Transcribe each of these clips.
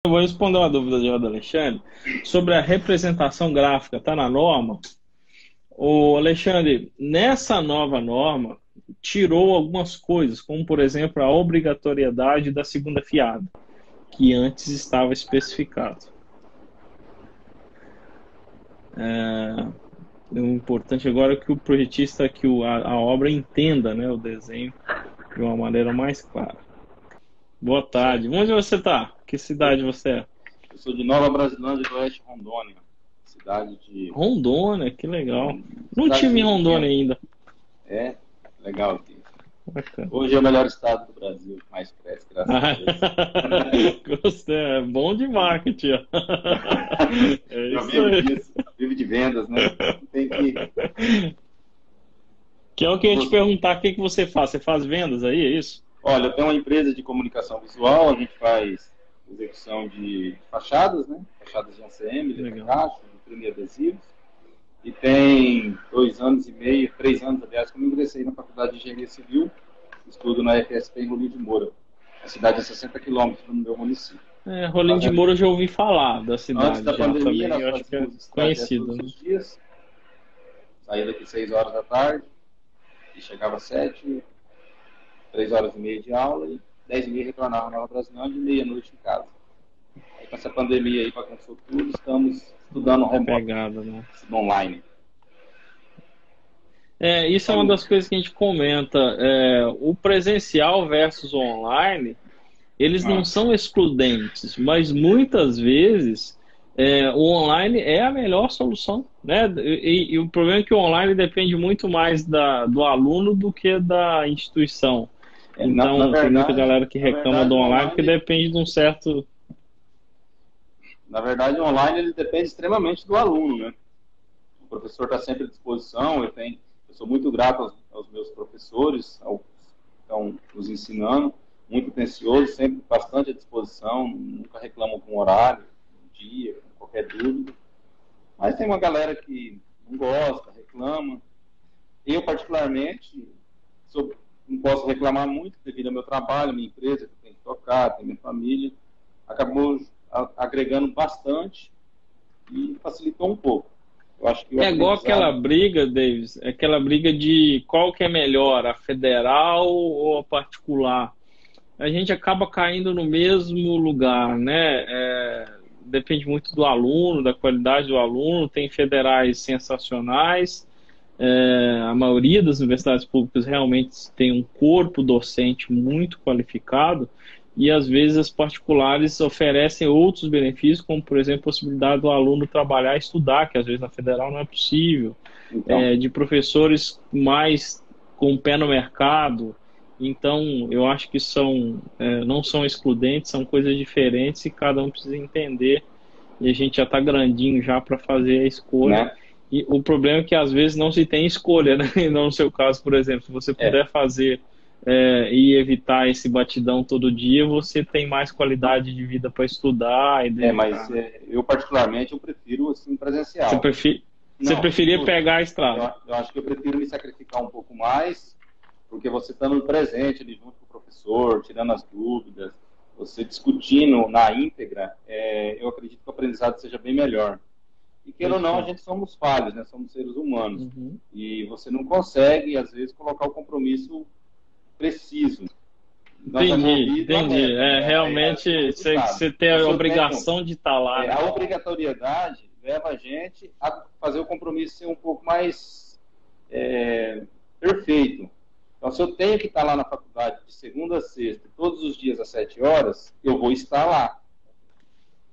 Eu vou responder uma dúvida de Alexandre sobre a representação gráfica. Está na norma? O Alexandre, nessa nova norma, tirou algumas coisas, como, por exemplo, a obrigatoriedade da segunda fiada, que antes estava especificado. O importante agora é que o projetista, que a obra entenda, né, o desenho de uma maneira mais clara. Boa tarde. Onde você está? Que cidade você é? Eu sou de Nova Brasilândia do Oeste, Rondônia. Cidade de... Rondônia, que legal. Não Cidade tive em de Rondônia pequena. ainda. É, legal aqui. Bacana. Hoje é o melhor estado do Brasil, mais cresce, graças a Deus. Gostei, é bom de marketing. Ó. É Eu isso vivo aí. disso, vivo de vendas, né? Tem que... Que é o que eu ia te perguntar, o que que você faz? Você faz vendas aí, é isso? Olha, eu tenho uma empresa de comunicação visual, a gente faz execução de fachadas, né? Fachadas de ACM, de caixa, imprimir adesivos. E tem 2 anos e meio, 3 anos, aliás, que eu ingressei na Faculdade de Engenharia Civil, estudo na FSP em Rolim de Moura. A cidade é 60 quilômetros do meu município. Rolim de Moura eu já ouvi falar da cidade. Antes da pandemia, também, eu nós acho que é fazíamos conhecido. todos Né? os dias. Saía daqui 6 horas da tarde e chegava às 7, 3 horas e meia de aula e 10 e meia retornava a Nova Brasilândia e meia-noite em casa. Aí, com essa pandemia aí bagunçou tudo, estamos estudando remoto, Pegada, né? online. Isso é uma das coisas que a gente comenta. O presencial versus o online, eles não são excludentes, mas muitas vezes o online é a melhor solução, né? E o problema é que o online depende muito mais do aluno do que da instituição. Então, na verdade, tem muita galera que reclama do online porque online depende de um certo... Na verdade, o online ele depende extremamente do aluno, né? O professor está sempre à disposição, eu sou muito grato aos meus professores, que estão nos ensinando, muito atencioso, sempre bastante à disposição, nunca reclamam com horário, dia, com qualquer dúvida. Mas tem uma galera que não gosta, reclama. Eu, particularmente, não posso reclamar muito devido ao meu trabalho, minha empresa, que eu tenho que tocar, tenho minha família. Acabou agregando bastante e facilitou um pouco. Eu acho que É igual aquela briga, Davis, aquela briga de qual que é melhor, a federal ou a particular. A gente acaba caindo no mesmo lugar, né? Depende muito do aluno, da qualidade do aluno. Tem federais sensacionais. A maioria das universidades públicas realmente tem um corpo docente muito qualificado. E às vezes as particulares oferecem outros benefícios, como por exemplo a possibilidade do aluno trabalhar e estudar, que às vezes na federal não é possível, de professores mais com o pé no mercado. Então eu acho que não são excludentes, são coisas diferentes e cada um precisa entender, e a gente já está grandinho já para fazer a escolha, né? E o problema é que às vezes não se tem escolha, né? E não no seu caso, por exemplo, se você puder fazer e evitar esse batidão todo dia, você tem mais qualidade de vida para estudar. Mas eu particularmente eu prefiro assim, presencial. Você preferia pegar a estrada? Eu acho que eu prefiro me sacrificar um pouco mais, porque você estando presente ali junto com o professor, tirando as dúvidas, você discutindo na íntegra, eu acredito que o aprendizado seja bem melhor. E queira ou não, a gente somos falhos, né? Somos seres humanos. E você não consegue, às vezes, colocar o compromisso preciso. Entendi. Realmente você tem a obrigação de estar lá. A obrigatoriedade leva a gente a fazer o compromisso ser um pouco mais perfeito. Então, se eu tenho que estar lá na faculdade de segunda a sexta, todos os dias às 7 horas, eu vou estar lá.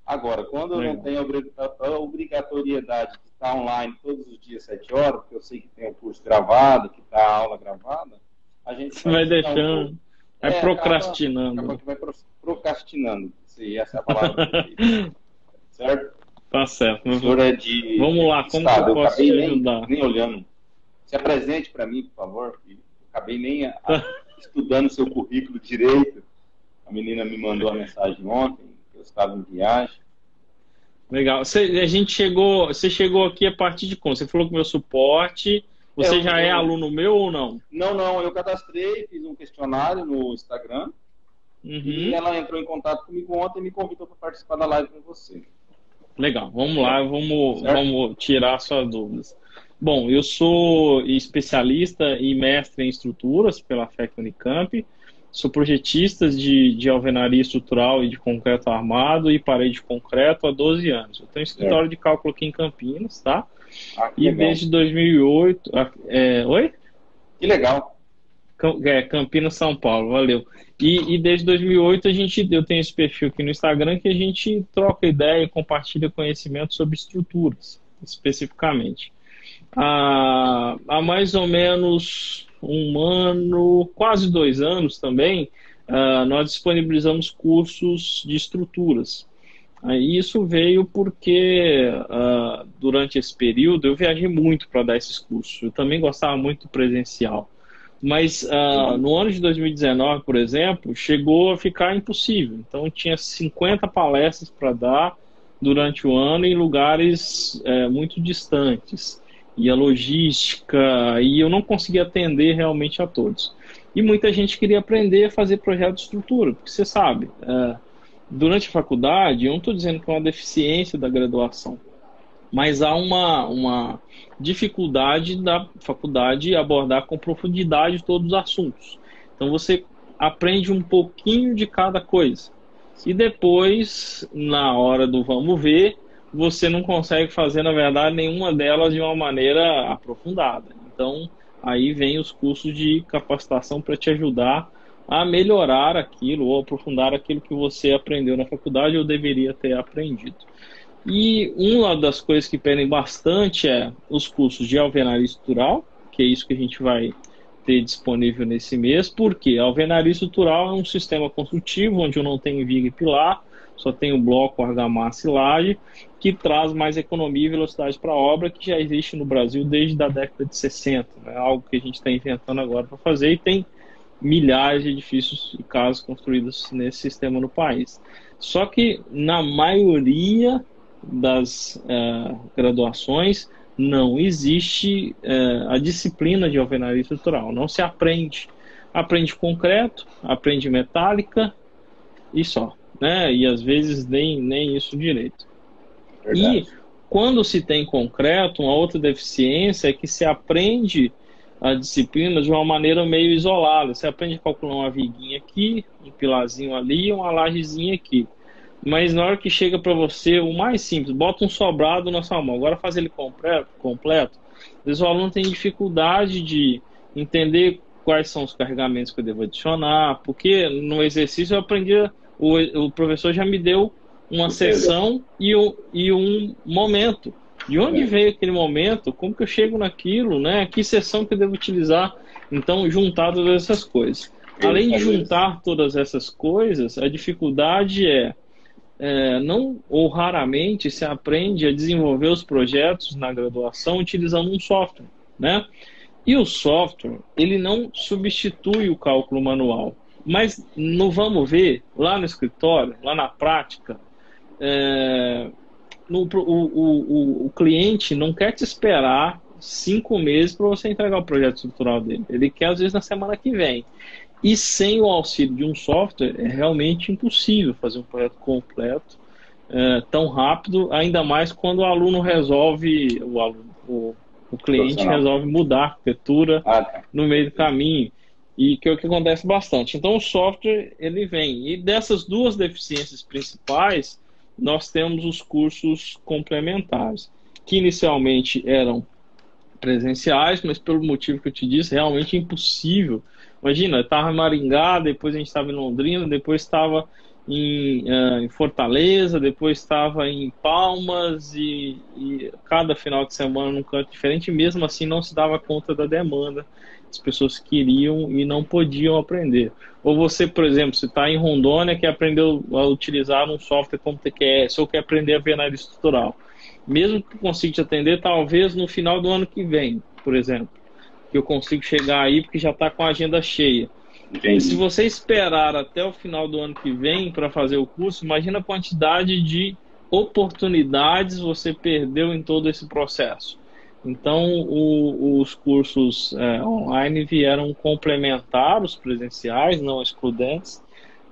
Agora, quando eu não tenho a obrigatoriedade de estar online todos os dias às 7 horas, porque eu sei que tem o curso gravado, que está a aula gravada, a gente vai deixando, vai procrastinando. Acaba que vai procrastinando. Essa é a palavra. Certo? Tá certo. O senhor é de... Vamos lá, como que eu posso te ajudar? Nem olhando. Se apresente para mim, por favor. Eu acabei nem estudando seu currículo direito. A menina me mandou a mensagem ontem, que eu estava em viagem. Legal. Você chegou aqui a partir de como? Você falou que o meu suporte... Você já é aluno meu ou não? Não, eu cadastrei, fiz um questionário no Instagram E ela entrou em contato comigo ontem e me convidou para participar da live com você. Legal, vamos lá, vamos tirar suas dúvidas. Bom, eu sou especialista e mestre em estruturas pela FEC Unicamp, sou projetista de alvenaria estrutural e de concreto armado e parede de concreto há 12 anos. Eu tenho um escritório de cálculo aqui em Campinas, tá? E legal. desde 2008... Oi? Que legal. Campinas, São Paulo, valeu. E desde 2008 eu tenho esse perfil aqui no Instagram que a gente troca ideia e compartilha conhecimento sobre estruturas, especificamente. Há mais ou menos um ano, quase 2 anos também, nós disponibilizamos cursos de estruturas. Isso veio porque durante esse período eu viajei muito para dar esses cursos. Eu também gostava muito do presencial. Mas no ano de 2019, por exemplo, chegou a ficar impossível. Então, tinha 50 palestras para dar durante o ano em lugares muito distantes. E a logística, e eu não conseguia atender realmente a todos. E muita gente queria aprender a fazer projeto de estrutura, porque você sabe, durante a faculdade, eu não estou dizendo que é uma deficiência da graduação, mas há uma dificuldade da faculdade abordar com profundidade todos os assuntos. Então você aprende um pouquinho de cada coisa. E depois, na hora do vamos ver, você não consegue fazer, na verdade, nenhuma delas de uma maneira aprofundada. Então, aí vem os cursos de capacitação para te ajudar a melhorar aquilo ou aprofundar aquilo que você aprendeu na faculdade ou deveria ter aprendido. E uma das coisas que pedem bastante é os cursos de alvenaria estrutural, que é isso que a gente vai ter disponível nesse mês, porque a alvenaria estrutural é um sistema construtivo onde eu não tenho viga e pilar, só tenho bloco, argamassa e laje, que traz mais economia e velocidade para a obra, que já existe no Brasil desde a década de 60, né? Algo que a gente está inventando agora para fazer, e tem milhares de edifícios e casas construídos nesse sistema no país. Só que na maioria das graduações não existe a disciplina de alvenaria estrutural, não se aprende. Aprende concreto, aprende metálica e só, né? E às vezes nem isso direito. Verdade. E quando se tem concreto, uma outra deficiência é que se aprende a disciplina de uma maneira meio isolada. Você aprende a calcular uma viguinha aqui, um pilarzinho ali, uma lajezinha aqui. Mas na hora que chega para você, o mais simples, bota um sobrado na sua mão, agora faz ele completo. Às vezes o aluno tem dificuldade de entender quais são os carregamentos que eu devo adicionar, porque no exercício eu aprendi, o professor já me deu uma seção e um momento. De onde veio aquele momento? Como que eu chego naquilo, né? Que seção que eu devo utilizar? Então, juntar todas essas coisas. Além de juntar todas essas coisas, a dificuldade não ou raramente se aprende a desenvolver os projetos na graduação utilizando um software, né? E o software, ele não substitui o cálculo manual. Mas vamos ver, lá no escritório, lá na prática, o cliente não quer te esperar 5 meses para você entregar o projeto estrutural dele. Ele quer, às vezes, na semana que vem. E sem o auxílio de um software, é realmente impossível fazer um projeto completo tão rápido, ainda mais quando o aluno resolve, o cliente resolve mudar a arquitetura no meio do caminho. E que é o que acontece bastante. Então, o software, ele vem. E dessas duas deficiências principais, nós temos os cursos complementares, que inicialmente eram presenciais, mas pelo motivo que eu te disse, realmente é impossível. Imagina, eu estava em Maringá, depois a gente estava em Londrina, depois estava em Fortaleza, depois estava em Palmas, e cada final de semana num canto diferente, e mesmo assim não se dava conta da demanda. As pessoas queriam e não podiam aprender. Ou você, por exemplo, se está em Rondônia, que aprendeu a utilizar um software como TQS, ou quer aprender a alvenaria estrutural. Mesmo que eu consiga te atender, talvez no final do ano que vem, por exemplo, que eu consigo chegar aí porque já está com a agenda cheia. Entendi. Se você esperar até o final do ano que vem para fazer o curso, imagina a quantidade de oportunidades você perdeu em todo esse processo. Então, os cursos online vieram complementar os presenciais, não excludentes,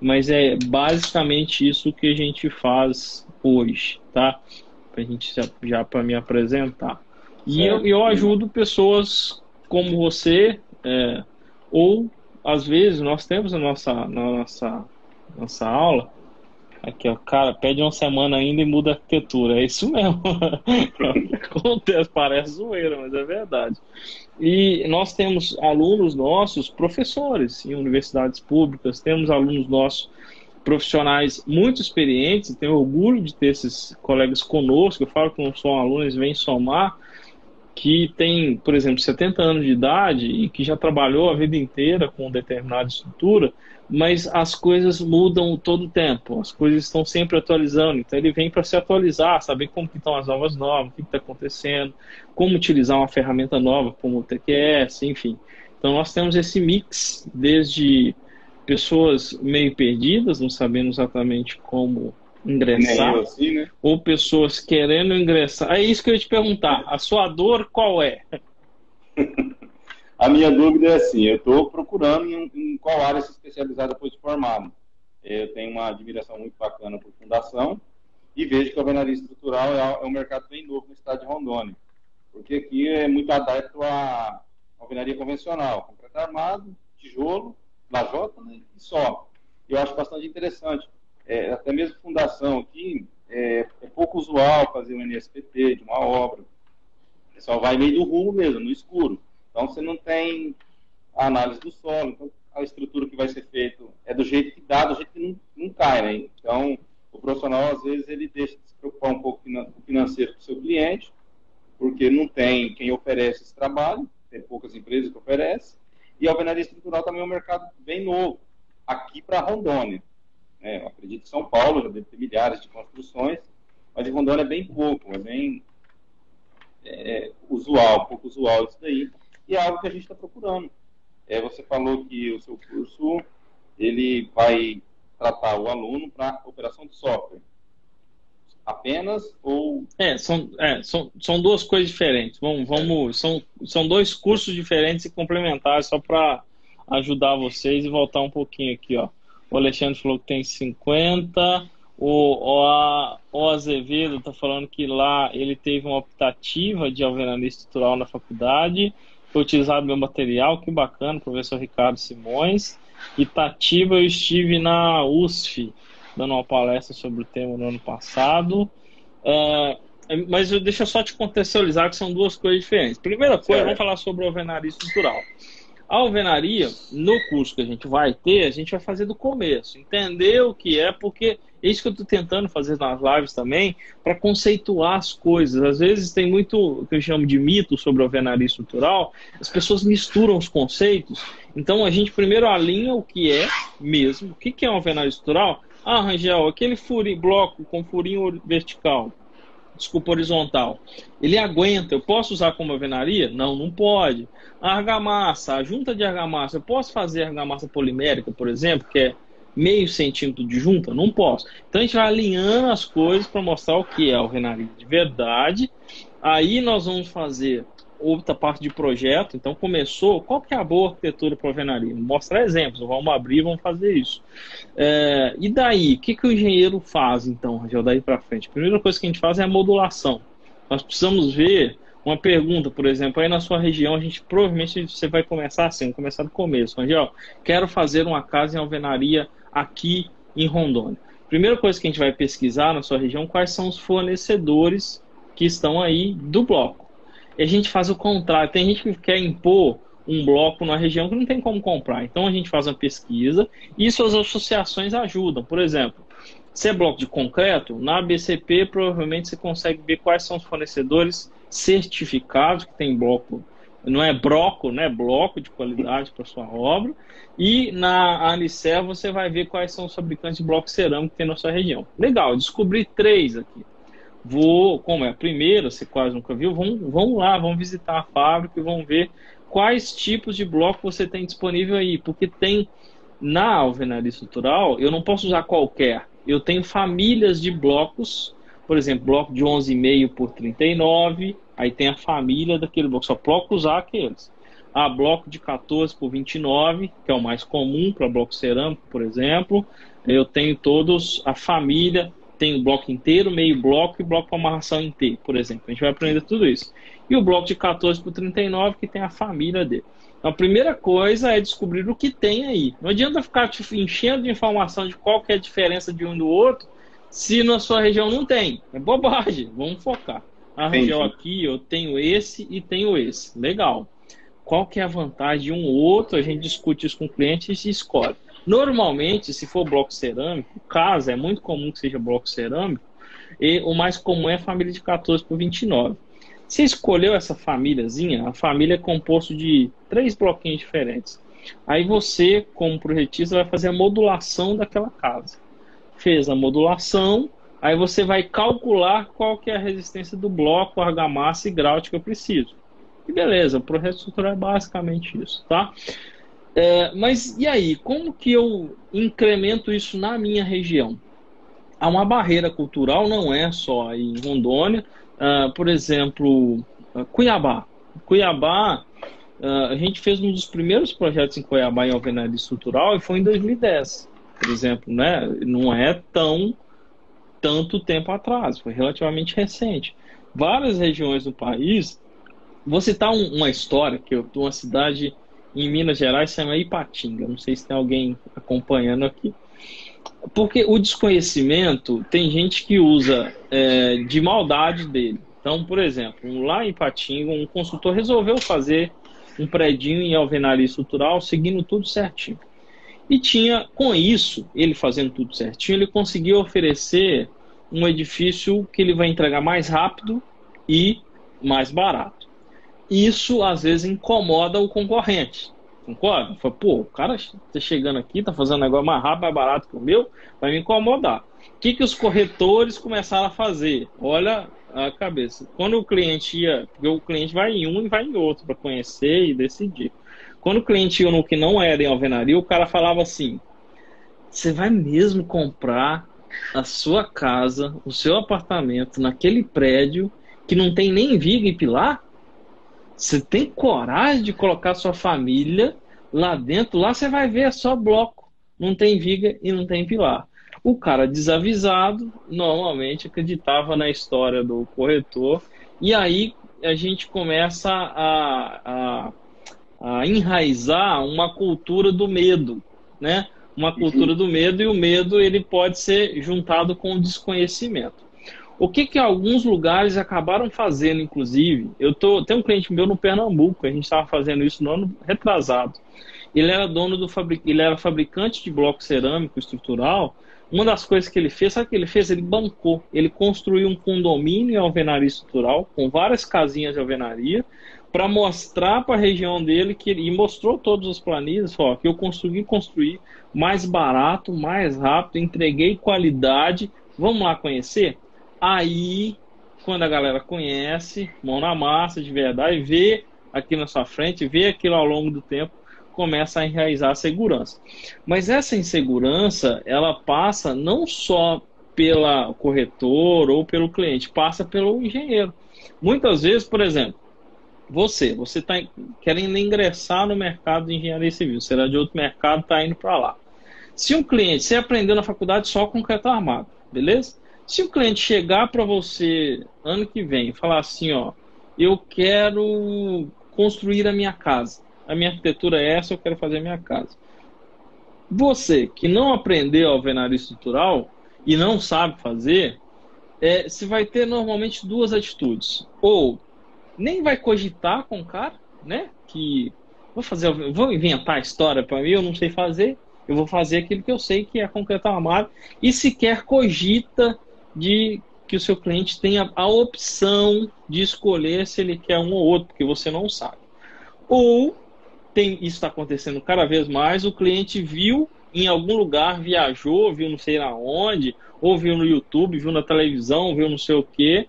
mas é basicamente isso que a gente faz hoje, tá? Para a gente já para me apresentar. E Certo. eu ajudo pessoas como você, ou às vezes nós temos na nossa aula. Aqui, ó, cara, pede uma semana ainda e muda a arquitetura. É isso mesmo. É o que acontece, parece zoeira, mas é verdade. E nós temos alunos nossos, professores em universidades públicas, temos alunos nossos, profissionais muito experientes, e tenho orgulho de ter esses colegas conosco. Eu falo que não são alunos, eles vêm somar, que tem, por exemplo, 70 anos de idade e que já trabalhou a vida inteira com determinada estrutura, mas as coisas mudam todo o tempo, as coisas estão sempre atualizando, então ele vem para se atualizar, saber como que estão as novas normas, o que está acontecendo, como utilizar uma ferramenta nova como o TQS, enfim. Então nós temos esse mix, desde pessoas meio perdidas, não sabendo exatamente como Nem ingressar, eu, assim, né? ou pessoas querendo ingressar. É isso que eu ia te perguntar. A sua dor qual é? A minha dúvida é assim, eu estou procurando em qual área se especializar depois de formado. Eu tenho uma admiração muito bacana por fundação e vejo que a alvenaria estrutural é um mercado bem novo no estado de Rondônia, porque aqui é muito adepto à alvenaria convencional, concreto armado, tijolo, lajota, né, e só. Eu acho bastante interessante. Até mesmo fundação aqui, é pouco usual fazer um NSPT de uma obra. O pessoal vai meio do rumo mesmo, no escuro. Então você não tem a análise do solo, então a estrutura que vai ser feita é do jeito que dá, do jeito que não cai, né? Então o profissional às vezes ele deixa de se preocupar um pouco com o financeiro do seu cliente, porque não tem quem oferece esse trabalho, tem poucas empresas que oferecem, e a alvenaria estrutural também é um mercado bem novo, aqui para Rondônia. Eu acredito que São Paulo já deve ter milhares de construções, mas em Rondônia é bem pouco, é bem usual, pouco usual isso daí, e é algo que a gente está procurando. Você falou que o seu curso ele vai tratar o aluno para operação de software. Apenas ou... São duas coisas diferentes. São dois cursos diferentes e complementares, só para ajudar vocês e voltar um pouquinho aqui, ó. O Alexandre falou que tem 50. O Azevedo está falando que lá ele teve uma optativa de alvenaria estrutural na faculdade. Foi utilizado meu material, que bacana, professor Ricardo Simões. Itatiba, eu estive na USF, dando uma palestra sobre o tema no ano passado. Mas deixa eu só te contextualizar que são duas coisas diferentes. Primeira coisa, vamos falar sobre a alvenaria estrutural. A alvenaria, no curso que a gente vai fazer do começo, entender o que é, porque é isso que eu estou tentando fazer nas lives também, para conceituar as coisas. Às vezes tem muito o que eu chamo de mito sobre a alvenaria estrutural, as pessoas misturam os conceitos, então a gente primeiro alinha o que é mesmo. O que é uma alvenaria estrutural? Ah, Rangel, aquele bloco com furinho vertical, desculpa, horizontal, ele aguenta, eu posso usar como alvenaria? Não, não pode. A argamassa, a junta de argamassa, eu posso fazer argamassa polimérica, por exemplo, que é meio centímetro de junta? Não posso. Então a gente vai alinhando as coisas para mostrar o que é alvenaria de verdade. Aí nós vamos fazer outra parte de projeto. Então começou, qual que é a boa arquitetura para alvenaria? Mostrar exemplos, vamos abrir, vamos fazer isso. E daí, o que o engenheiro faz então, Rangel, daí para frente? A primeira coisa que a gente faz é a modulação. Nós precisamos ver uma pergunta, por exemplo, aí na sua região, provavelmente você vai começar assim, vamos começar do começo. Rangel, quero fazer uma casa em alvenaria aqui em Rondônia. Primeira coisa que a gente vai pesquisar na sua região, quais são os fornecedores que estão aí do bloco. E a gente faz o contrário. Tem gente que quer impor um bloco na região que não tem como comprar. Então a gente faz uma pesquisa e isso as associações ajudam. Por exemplo, se é bloco de concreto, na ABCP provavelmente você consegue ver quais são os fornecedores certificados que tem bloco, não é broco, né? Bloco de qualidade para sua obra. E na Anicer você vai ver quais são os fabricantes de bloco cerâmico que tem na sua região. Legal, descobri 3 aqui. Como é a primeira, você quase nunca viu, vamos lá, vamos visitar a fábrica e vamos ver quais tipos de bloco você tem disponível aí, porque tem na alvenaria estrutural, eu não posso usar qualquer, eu tenho famílias de blocos, por exemplo, bloco de 11,5 por 39, aí tem a família daquele bloco, só posso usar aqueles. a bloco de 14 por 29, que é o mais comum para bloco cerâmico, por exemplo. Eu tenho todos a família, tenho bloco inteiro, meio bloco e bloco com amarração inteiro, por exemplo. A gente vai aprender tudo isso. E o bloco de 14 por 39, que tem a família dele. Então, a primeira coisa é descobrir o que tem aí. Não adianta ficar te enchendo de informação de qual que é a diferença de um do outro, se na sua região não tem. É bobagem, vamos focar. A região aqui, eu tenho esse e tenho esse. Legal. Qual que é a vantagem de um ou outro? A gente discute isso com o cliente e se escolhe. Normalmente, se for bloco cerâmico, caso é muito comum que seja bloco cerâmico, e o mais comum é a família de 14 por 29. Você escolheu essa famíliazinha, a família é composta de 3 bloquinhos diferentes. Aí você, como projetista, vai fazer a modulação daquela casa. Fez a modulação, aí você vai calcular qual que é a resistência do bloco, argamassa e grout que eu preciso. E beleza, o projeto estrutural é basicamente isso, tá? Mas e aí, como que eu incremento isso na minha região? Há uma barreira cultural, não é só aí em Rondônia. Por exemplo, Cuiabá. Cuiabá, a gente fez um dos primeiros projetos em Cuiabá em alvenaria estrutural e foi em 2010, por exemplo, né? Não é tanto tempo atrás, foi relativamente recente. Várias regiões do país, vou citar uma história que eu estou uma cidade em Minas Gerais, se chama Ipatinga. Não sei se tem alguém acompanhando aqui. Porque o desconhecimento, tem gente que usa de maldade dele. Então, por exemplo, lá em Ipatinga, um consultor resolveu fazer um predinho em alvenaria estrutural, seguindo tudo certinho. E tinha, com isso, ele fazendo tudo certinho, ele conseguiu oferecer um edifício que ele vai entregar mais rápido e mais barato. Isso, às vezes, incomoda o concorrente. Concorda? Fala, pô, o cara tá chegando aqui, tá fazendo um negócio mais rápido, mais barato que o meu, vai me incomodar. O que os corretores começaram a fazer? Olha a cabeça. Quando o cliente ia, porque o cliente vai em um e vai em outro para conhecer e decidir. Quando o cliente ia no que não era em alvenaria, o cara falava assim: você vai mesmo comprar a sua casa, o seu apartamento naquele prédio que não tem nem viga e pilar? Você tem coragem de colocar sua família lá dentro? Lá você vai ver, é só bloco. Não tem viga e não tem pilar. O cara desavisado, normalmente acreditava na história do corretor. E aí a gente começa a enraizar uma cultura do medo, né? Uma cultura do medo, e o medo ele pode ser juntado com o desconhecimento. O que alguns lugares acabaram fazendo, inclusive, tem um cliente meu no Pernambuco, a gente estava fazendo isso no ano retrasado. Ele era ele era fabricante de bloco cerâmico estrutural. Uma das coisas que ele fez, sabe o que ele fez? Ele bancou, ele construiu um condomínio em alvenaria estrutural, com várias casinhas de alvenaria, para mostrar para a região dele, e mostrou todos os planilhas, falou, que eu consegui construir mais barato, mais rápido, entreguei qualidade, vamos lá conhecer? Aí, quando a galera conhece, mão na massa de verdade, vê aqui na sua frente, vê aquilo ao longo do tempo, começa a enraizar a segurança. Mas essa insegurança, ela passa não só pelo corretor ou pelo cliente, passa pelo engenheiro. Muitas vezes, por exemplo, você está querendo ingressar no mercado de engenharia civil, será de outro mercado, está indo para lá. Se um cliente, você aprendeu na faculdade só concreto armado, beleza? Se o cliente chegar para você ano que vem e falar assim, ó, eu quero construir a minha casa, a minha arquitetura é essa, eu quero fazer a minha casa. Você que não aprendeu alvenaria estrutural e não sabe fazer, você vai ter normalmente duas atitudes. Ou nem vai cogitar com o cara, né? Que vou inventar a história para mim, eu não sei fazer, eu vou fazer aquilo que eu sei que é concreto armado, e sequer cogita de que o seu cliente tenha a opção de escolher se ele quer um ou outro, porque você não sabe. Ou isso está acontecendo cada vez mais, o cliente viu em algum lugar, viajou, viu não sei aonde, ou viu no YouTube, viu na televisão, viu não sei o quê,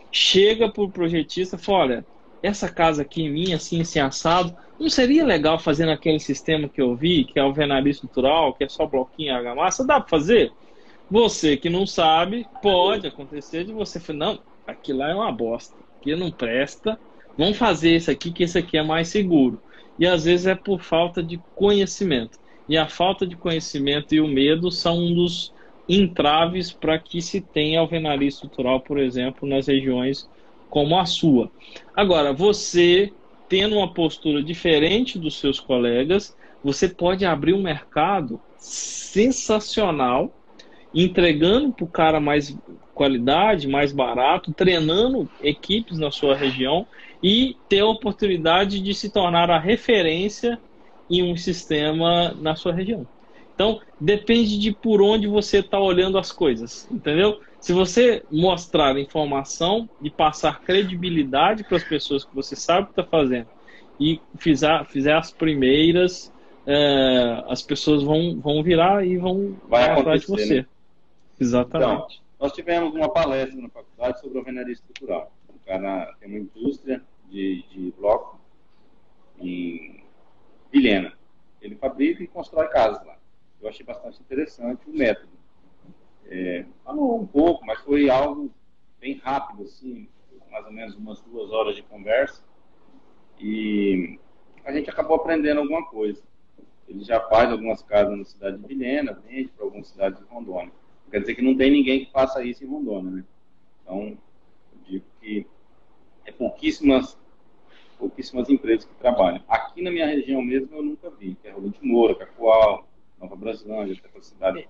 chega para o projetista e fala, olha, essa casa aqui minha, assim, assim, assado, não seria legal fazer naquele sistema que eu vi, que é alvenaria estrutural, que é só bloquinho e argamassa? Dá para fazer? Você que não sabe, pode acontecer de você falar, não, aquilo lá é uma bosta, aquilo não presta, vamos fazer esse aqui, que esse aqui é mais seguro. e às vezes é por falta de conhecimento. E a falta de conhecimento e o medo são um dos entraves para que se tenha alvenaria estrutural, por exemplo, nas regiões como a sua. Agora, você tendo uma postura diferente dos seus colegas, você pode abrir um mercado sensacional, entregando para o cara mais qualidade, mais barato, treinando equipes na sua região e ter a oportunidade de se tornar a referência em um sistema na sua região. Então, depende de por onde você está olhando as coisas, entendeu? Se você mostrar informação e passar credibilidade para as pessoas que você sabe o que está fazendo e fizer as primeiras, as pessoas vão virar e vão atrás de você. Né? Exatamente. Então, nós tivemos uma palestra na faculdade sobre alvenaria estrutural. O cara tem uma indústria de bloco em Vilhena. Ele fabrica e constrói casas lá. Eu achei bastante interessante o método. Falou um pouco, mas foi algo bem rápido, assim, mais ou menos umas 2 horas de conversa. E a gente acabou aprendendo alguma coisa. Ele já faz algumas casas na cidade de Vilhena, vende para algumas cidades de Rondônia. Quer dizer que não tem ninguém que faça isso em Rondônia, né? Então, eu digo que é pouquíssimas empresas que trabalham. Aqui na minha região mesmo eu nunca vi, que é Rolim de Moura, Cacoal, Nova Brasilândia, essa cidade.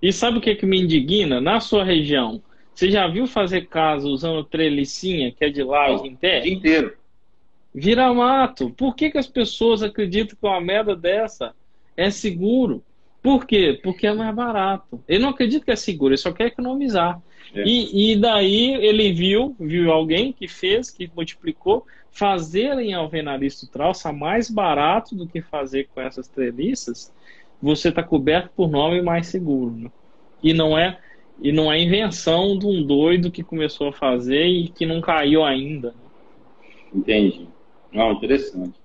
E sabe o que me indigna? Na sua região, você já viu fazer casa usando trelicinha, que é de laje em pé? O dia inteiro. Vira mato. Por que as pessoas acreditam que uma merda dessa é seguro? Por quê? Porque é mais barato. Ele não acredita que é seguro, ele só quer economizar. E daí ele viu alguém que fez, que multiplicou, fazer em alvenaria estrutural está mais barato do que fazer com essas treliças. Você está coberto por nome mais seguro. Né? E não é invenção de um doido que começou a fazer e que não caiu ainda. Entendi. Não, interessante.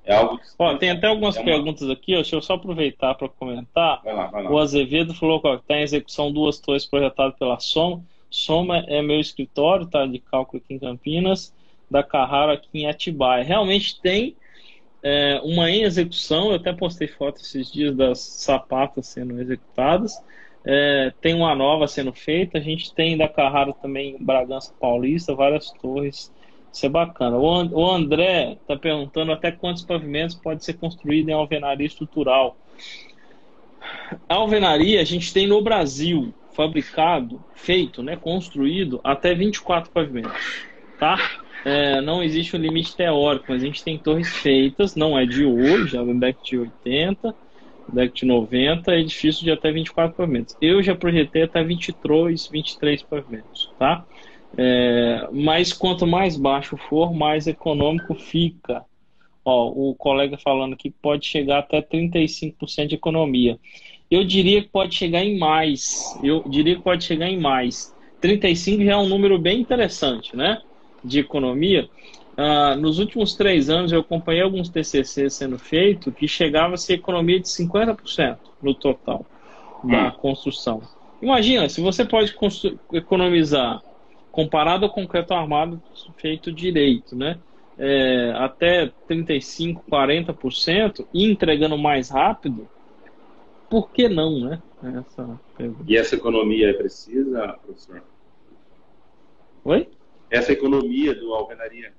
É algo que... tem até algumas perguntas aqui, deixa eu só aproveitar para comentar. Vai lá. O Azevedo falou que está em execução 2 torres projetadas pela Soma. Soma é meu escritório, tá, de cálculo aqui em Campinas, da Carrara aqui em Atibaia. Realmente tem uma em execução, eu até postei foto esses dias das sapatas sendo executadas. Tem uma nova sendo feita, a gente tem da Carrara também em Bragança Paulista, várias torres. Isso é bacana. O André está perguntando até quantos pavimentos pode ser construído em alvenaria estrutural. A alvenaria a gente tem no Brasil fabricado, feito, né, construído até 24 pavimentos, tá? Não existe um limite teórico, mas a gente tem torres feitas, não é de hoje, já da década de 80, década de 90, edifício de até 24 pavimentos. Eu já projetei até 23 pavimentos, tá? Mas quanto mais baixo for, mais econômico fica. O colega falando aqui que pode chegar até 35% de economia. Eu diria que pode chegar em mais. 35 já é um número bem interessante, né? De economia. Nos últimos 3 anos eu acompanhei alguns TCCs sendo feitos que chegava a ser economia de 50% no total da construção. Imagina, se você pode economizar comparado ao concreto armado feito direito, né? Até 35%, 40% e entregando mais rápido, por que não, né? E essa economia é precisa, professor? Oi? Essa economia do alvenaria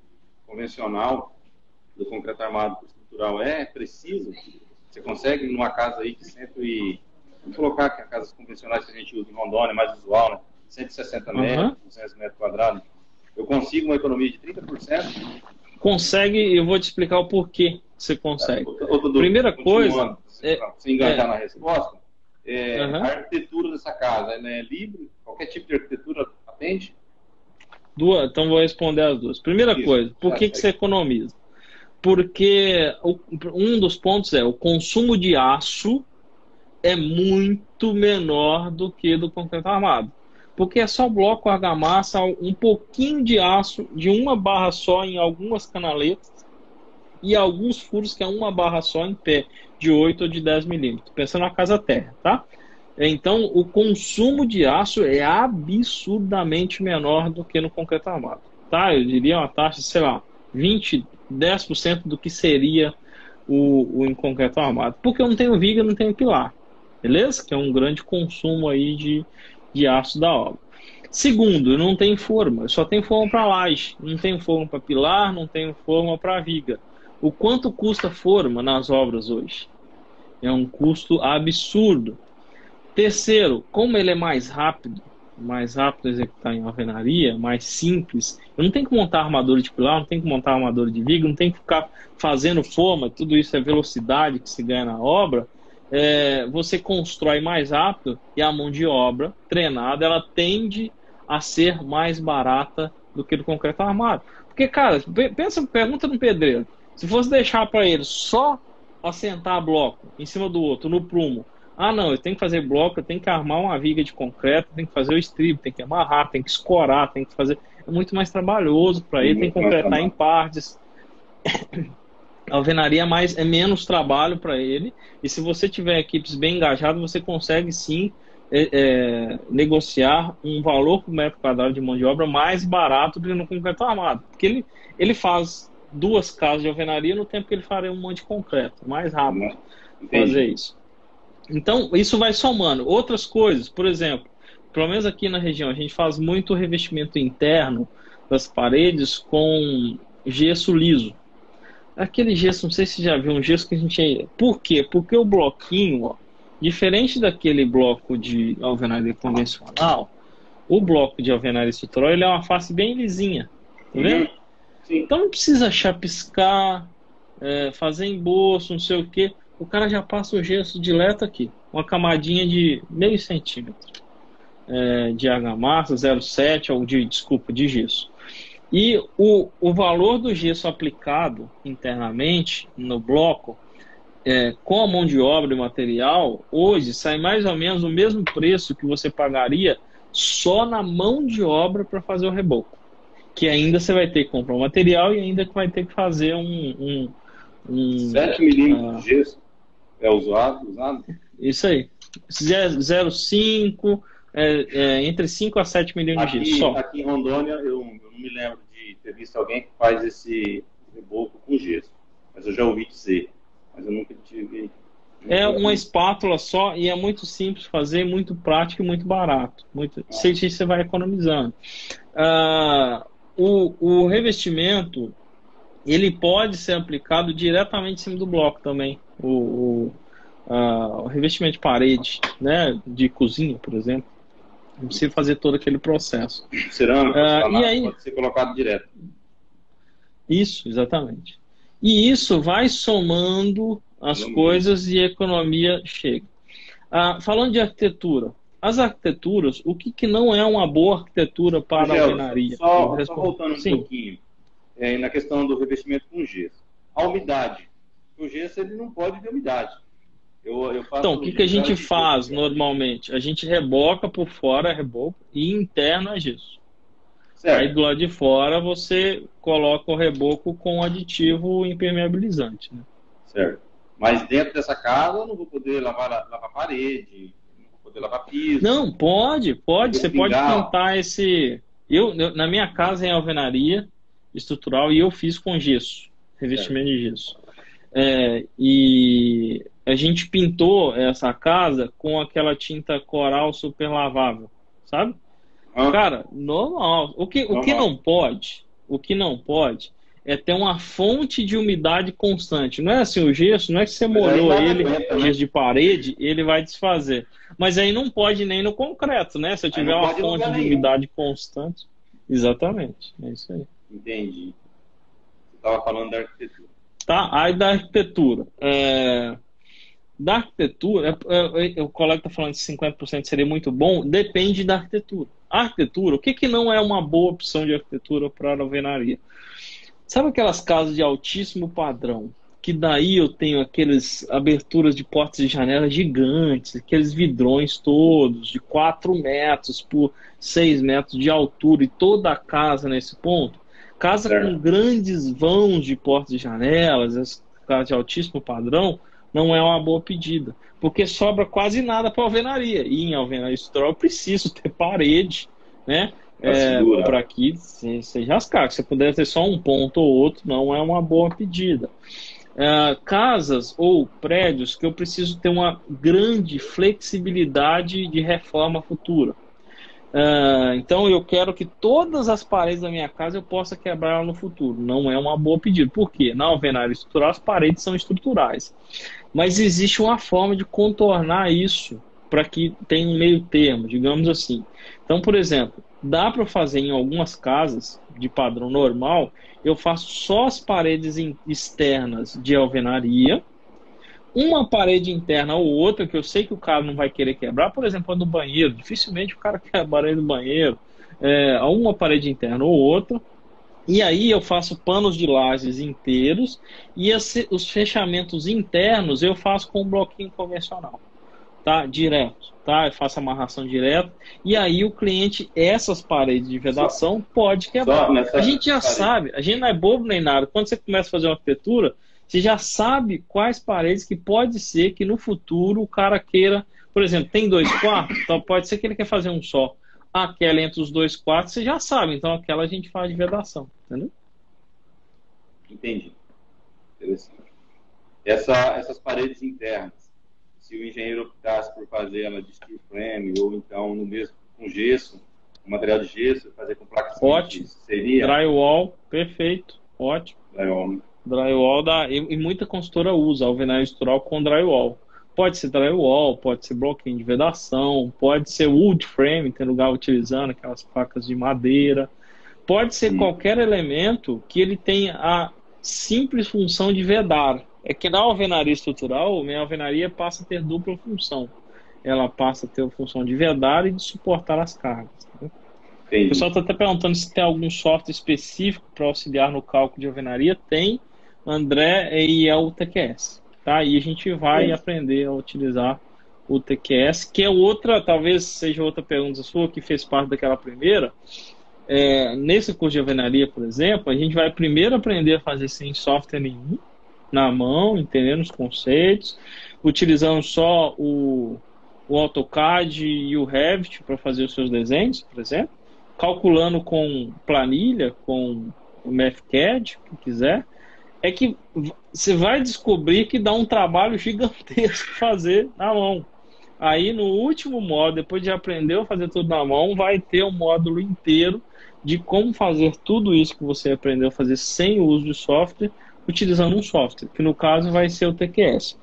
convencional, do concreto armado estrutural, é preciso? Você consegue numa casa aí que vamos colocar que as casas convencionais que a gente usa em Rondônia, mais usual, né? 160 metros, 200 metros quadrados. Eu consigo uma economia de 30%? Consegue, e eu vou te explicar o porquê você consegue. Primeira coisa... Se engajar na resposta, a arquitetura dessa casa, ela é livre? Qualquer tipo de arquitetura atende? Então vou responder as duas. Primeira coisa, por que você economiza? Porque um dos pontos o consumo de aço é muito menor do que do concreto armado. Porque é só bloco, argamassa, um pouquinho de aço, de uma barra só em algumas canaletas e alguns furos que é uma barra só em pé, de 8 ou de 10 milímetros. Pensando na casa terra, tá? Então, o consumo de aço é absurdamente menor do que no concreto armado. Tá? Eu diria uma taxa, sei lá, 10% do que seria em concreto armado? Porque eu não tenho viga, não tenho pilar, beleza? Que é um grande consumo aí de aço da obra. Segundo, eu não tenho forma, eu só tenho forma para laje, não tenho forma para pilar, não tenho forma para viga. O quanto custa forma nas obras hoje? É um custo absurdo. Terceiro, como ele é mais rápido executar em alvenaria, mais simples, eu não tenho que montar armadura de pilar, não tenho que montar armadura de viga, não tenho que ficar fazendo forma, tudo isso é velocidade que se ganha na obra. Você constrói mais rápido e a mão de obra treinada, ela tende a ser mais barata do que do concreto armado. Porque, cara, pergunta no pedreiro, se fosse deixar para ele só assentar bloco em cima do outro, no prumo, não, eu tenho que fazer bloco, eu tenho que armar uma viga de concreto, tenho que fazer o estribo, tenho que amarrar, tenho que escorar, tenho que fazer... É muito mais trabalhoso para ele, tem que concretar em partes. A alvenaria é menos trabalho para ele, e se você tiver equipes bem engajadas, você consegue sim negociar um valor por metro quadrado de mão de obra mais barato do que no concreto armado. Porque ele faz 2 casas de alvenaria no tempo que ele faria um monte de concreto. Mais rápido fazer isso. Então, isso vai somando. Outras coisas, por exemplo, pelo menos aqui na região, a gente faz muito revestimento interno das paredes com gesso liso. Aquele gesso, não sei se você já viu, um gesso que a gente... Por quê? Porque o bloquinho, ó, diferente daquele bloco de alvenaria convencional, o bloco de alvenaria estrutural, ele é uma face bem lisinha, tá vendo? Então não precisa chapiscar, fazer embolso, não sei o quê. O cara já passa o gesso direto aqui, uma camadinha de meio centímetro de argamassa, 0,7 ou de gesso. E o valor do gesso aplicado internamente no bloco, com a mão de obra e material, hoje sai mais ou menos o mesmo preço que você pagaria só na mão de obra para fazer o reboco. Que ainda você vai ter que comprar o material e ainda vai ter que fazer 7 milímetros de gesso é usado? Isso aí. 0,5, entre 5 a 7 milhões de gesso. Só. Aqui em Rondônia, eu não me lembro de ter visto alguém que faz esse reboco com gesso. Mas eu já ouvi dizer. Mas eu nunca tive... É uma espátula só e é muito simples fazer, muito prático e muito barato. Você vai economizando. O revestimento, ele pode ser aplicado diretamente em cima do bloco também. O revestimento de parede, né, de cozinha, por exemplo. Não precisa fazer todo aquele processo. Cerâmica, e aí, pode ser colocado direto. Isso, exatamente. E isso vai somando as coisas e a economia chega. Falando de arquitetura, as arquiteturas, o que não é uma boa arquitetura para a alvenaria? Só voltando um pouquinho, na questão do revestimento com gesso. A umidade. O gesso ele não pode ter umidade. Então, o que a gente faz normalmente? A gente reboca por fora, reboco, e interno é gesso. Certo. Aí do lado de fora você coloca o reboco com aditivo impermeabilizante. Né? Certo. Mas dentro dessa casa eu não vou poder lavar parede, não vou poder lavar piso. Não, pode. Você pode pintar esse... Na minha casa é alvenaria estrutural e eu fiz com gesso, revestimento de gesso. E a gente pintou essa casa com aquela tinta coral super lavável, sabe? Cara, normal. O que não pode é ter uma fonte de umidade constante. Não é assim, o gesso, não é que você molhou ele, gesso de parede, ele vai desfazer. Mas aí não pode nem no concreto, né? Se eu tiver uma fonte de umidade constante. Exatamente, é isso aí. Entendi. Você estava falando da arquitetura. Tá, aí da arquitetura. Da arquitetura, o colega está falando que 50% seria muito bom, depende da arquitetura. A arquitetura, o que não é uma boa opção de arquitetura para a alvenaria? Sabe aquelas casas de altíssimo padrão, que daí eu tenho aquelas aberturas de portas e janelas gigantes, aqueles vidrões todos, de 4 metros por 6 metros de altura, e toda a casa nesse ponto? Casa com grandes vãos de portas e janelas, as casas de altíssimo padrão, não é uma boa pedida, porque sobra quase nada para alvenaria. E em alvenaria estrutural eu preciso ter parede, né? Para que seja rascar. Se puder ter só um ponto ou outro, não é uma boa pedida. casas ou prédios que eu preciso ter uma grande flexibilidade de reforma futura. Então eu quero que todas as paredes da minha casa eu possa quebrar no futuro. Não é uma boa pedida. Por quê? Na alvenaria estrutural as paredes são estruturais. Mas existe uma forma de contornar isso para que tenha um meio termo, digamos assim. Então, por exemplo, dá para fazer em algumas casas de padrão normal, eu faço só as paredes externas de alvenaria, uma parede interna ou outra, que eu sei que o cara não vai querer quebrar, por exemplo, a do banheiro. Dificilmente o cara quebra a parede do banheiro. Uma parede interna ou outra. E aí eu faço panos de lajes inteiros e os fechamentos internos eu faço com um bloquinho convencional, tá? Direto, tá? Eu faço amarração direto. E aí o cliente, essas paredes de vedação, pode quebrar. A gente já sabe, a gente não é bobo nem nada. Quando você começa a fazer uma arquitetura, você já sabe quais paredes que pode ser que no futuro o cara queira, por exemplo, tem 2 quartos, então pode ser que ele quer fazer um só. Aquela entre os 2 quartos, você já sabe, então aquela a gente faz de vedação, entendeu? Entendi. Interessante. Essas paredes internas, se o engenheiro optasse por fazer ela de steel frame ou então no mesmo com gesso, com material de gesso, fazer com placa ótimo. Seria Drywall, perfeito, ótimo. Drywall e muita consultora usa alvenaria estrutural com drywall. Pode ser drywall, pode ser bloquinho de vedação, pode ser wood frame, tem lugar utilizando aquelas placas de madeira. Pode ser qualquer elemento que ele tenha a simples função de vedar. É que na alvenaria estrutural, minha alvenaria passa a ter dupla função. Ela passa a ter a função de vedar e de suportar as cargas. Né? O pessoal está até perguntando se tem algum software específico para auxiliar no cálculo de alvenaria. Tem, André, e é o TQS. Tá? E a gente vai aprender a utilizar o TQS, que é outra, talvez seja outra pergunta sua, que fez parte daquela primeira. Nesse curso de alvenaria, por exemplo, a gente vai primeiro aprender a fazer sem software nenhum, na mão, entendendo os conceitos, utilizando só o AutoCAD e o Revit para fazer os seus desenhos, por exemplo, calculando com planilha, com o MathCAD, que quiser. É que você vai descobrir que dá um trabalho gigantesco fazer na mão. Aí no último módulo, depois de aprender a fazer tudo na mão, vai ter um módulo inteiro de como fazer tudo isso que você aprendeu a fazer sem o uso de software, utilizando um software, que no caso vai ser o TQS.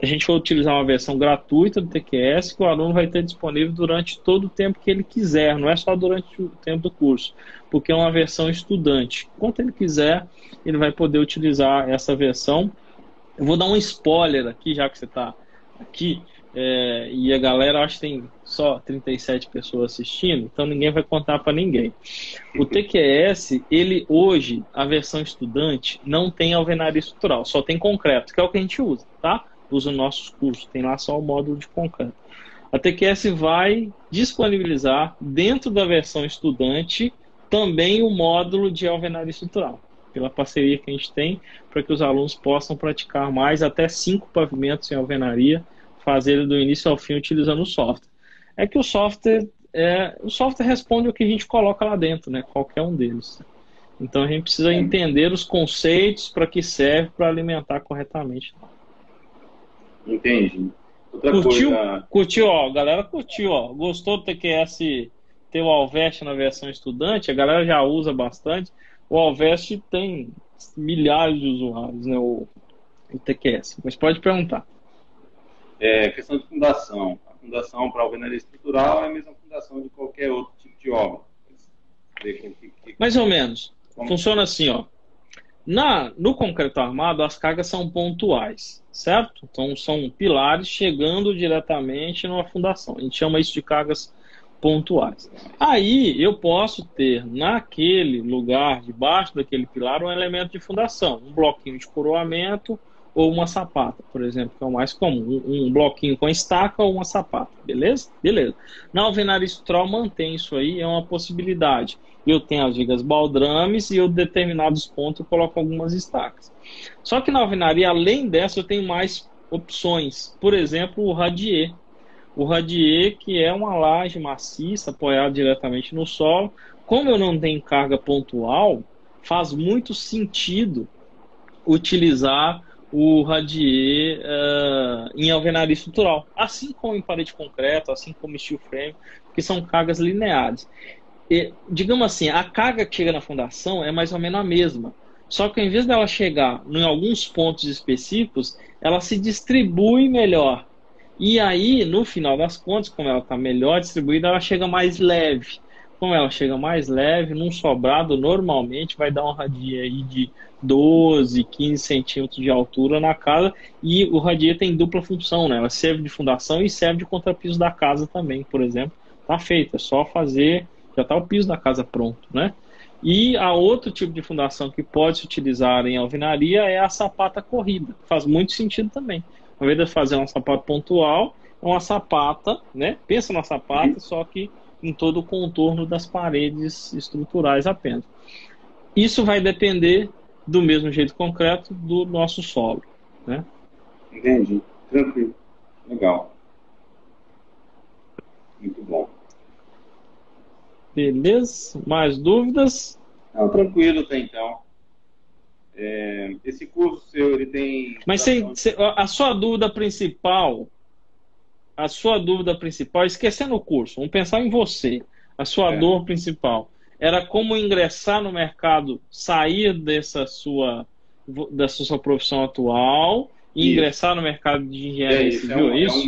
A gente vai utilizar uma versão gratuita do TQS que o aluno vai ter disponível durante todo o tempo que ele quiser, não é só durante o tempo do curso, porque é uma versão estudante. Enquanto ele quiser, ele vai poder utilizar essa versão. Eu vou dar um spoiler aqui, já que você está aqui, e a galera, acho que tem só 37 pessoas assistindo, então ninguém vai contar para ninguém. O TQS, ele hoje, a versão estudante, não tem alvenaria estrutural, só tem concreto, que é o que a gente usa, tá? Usa nos nossos cursos, tem lá só o módulo de concreto. A TQS vai disponibilizar dentro da versão estudante também o módulo de alvenaria estrutural, pela parceria que a gente tem, para que os alunos possam praticar mais até 5 pavimentos em alvenaria, fazer ele do início ao fim utilizando o software. É que o software responde o que a gente coloca lá dentro, né? Qualquer um deles. Então a gente precisa entender os conceitos para que serve para alimentar corretamente. Entendi. Curtiu, ó, a galera curtiu, ó. Gostou do TQS ter o Alvest na versão estudante? A galera já usa bastante. O Alvest tem milhares de usuários, né? O TQS. Mas pode perguntar. Questão de fundação. A fundação para alvenaria estrutural é a mesma fundação de qualquer outro tipo de obra. Mais ou menos. Funciona assim, ó. No concreto armado, as cargas são pontuais, certo? Então, são pilares chegando diretamente numa fundação. A gente chama isso de cargas pontuais. Aí, eu posso ter naquele lugar, debaixo daquele pilar, um elemento de fundação. Um bloquinho de coroamento ou uma sapata, por exemplo, que é o mais comum. Um bloquinho com estaca ou uma sapata, beleza? Beleza. Na alvenaria estrutural mantém isso aí, é uma possibilidade. Eu tenho as vigas baldrames e eu, determinados pontos, eu coloco algumas estacas. Só que na alvenaria, além dessa, eu tenho mais opções. Por exemplo, o radier. O radier, que é uma laje maciça, apoiada diretamente no solo. Como eu não tenho carga pontual, faz muito sentido utilizar o radier em alvenaria estrutural, assim como em parede de concreto, assim como em steel frame, que são cargas lineares. E, digamos assim, a carga que chega na fundação é mais ou menos a mesma, só que ao invés dela chegar em alguns pontos específicos, ela se distribui melhor. E aí, no final das contas, como ela está melhor distribuída, ela chega mais leve. Como ela chega mais leve, num sobrado, normalmente vai dar um radier aí de 12, 15 centímetros de altura na casa. E o radier tem dupla função, né? Ela serve de fundação e serve de contrapiso da casa também, por exemplo. Tá feito, é só fazer, já está o piso da casa pronto, né? E a outro tipo de fundação que pode se utilizar em alvenaria é a sapata corrida. Faz muito sentido também. Ao invés de fazer uma sapata pontual, é uma sapata, né? Pensa na sapata, só que em todo o contorno das paredes estruturais apenas. Isso vai depender, do mesmo jeito concreto, do nosso solo, né? Entendi. Tranquilo. Legal. Muito bom. Beleza? Mais dúvidas? Não, tranquilo até então. Esse curso seu, ele tem... Mas a sua dúvida principal, esquecendo o curso, vamos pensar em você. A sua dor principal era como ingressar no mercado, sair dessa sua profissão atual e ingressar no mercado de engenharia civil, é isso?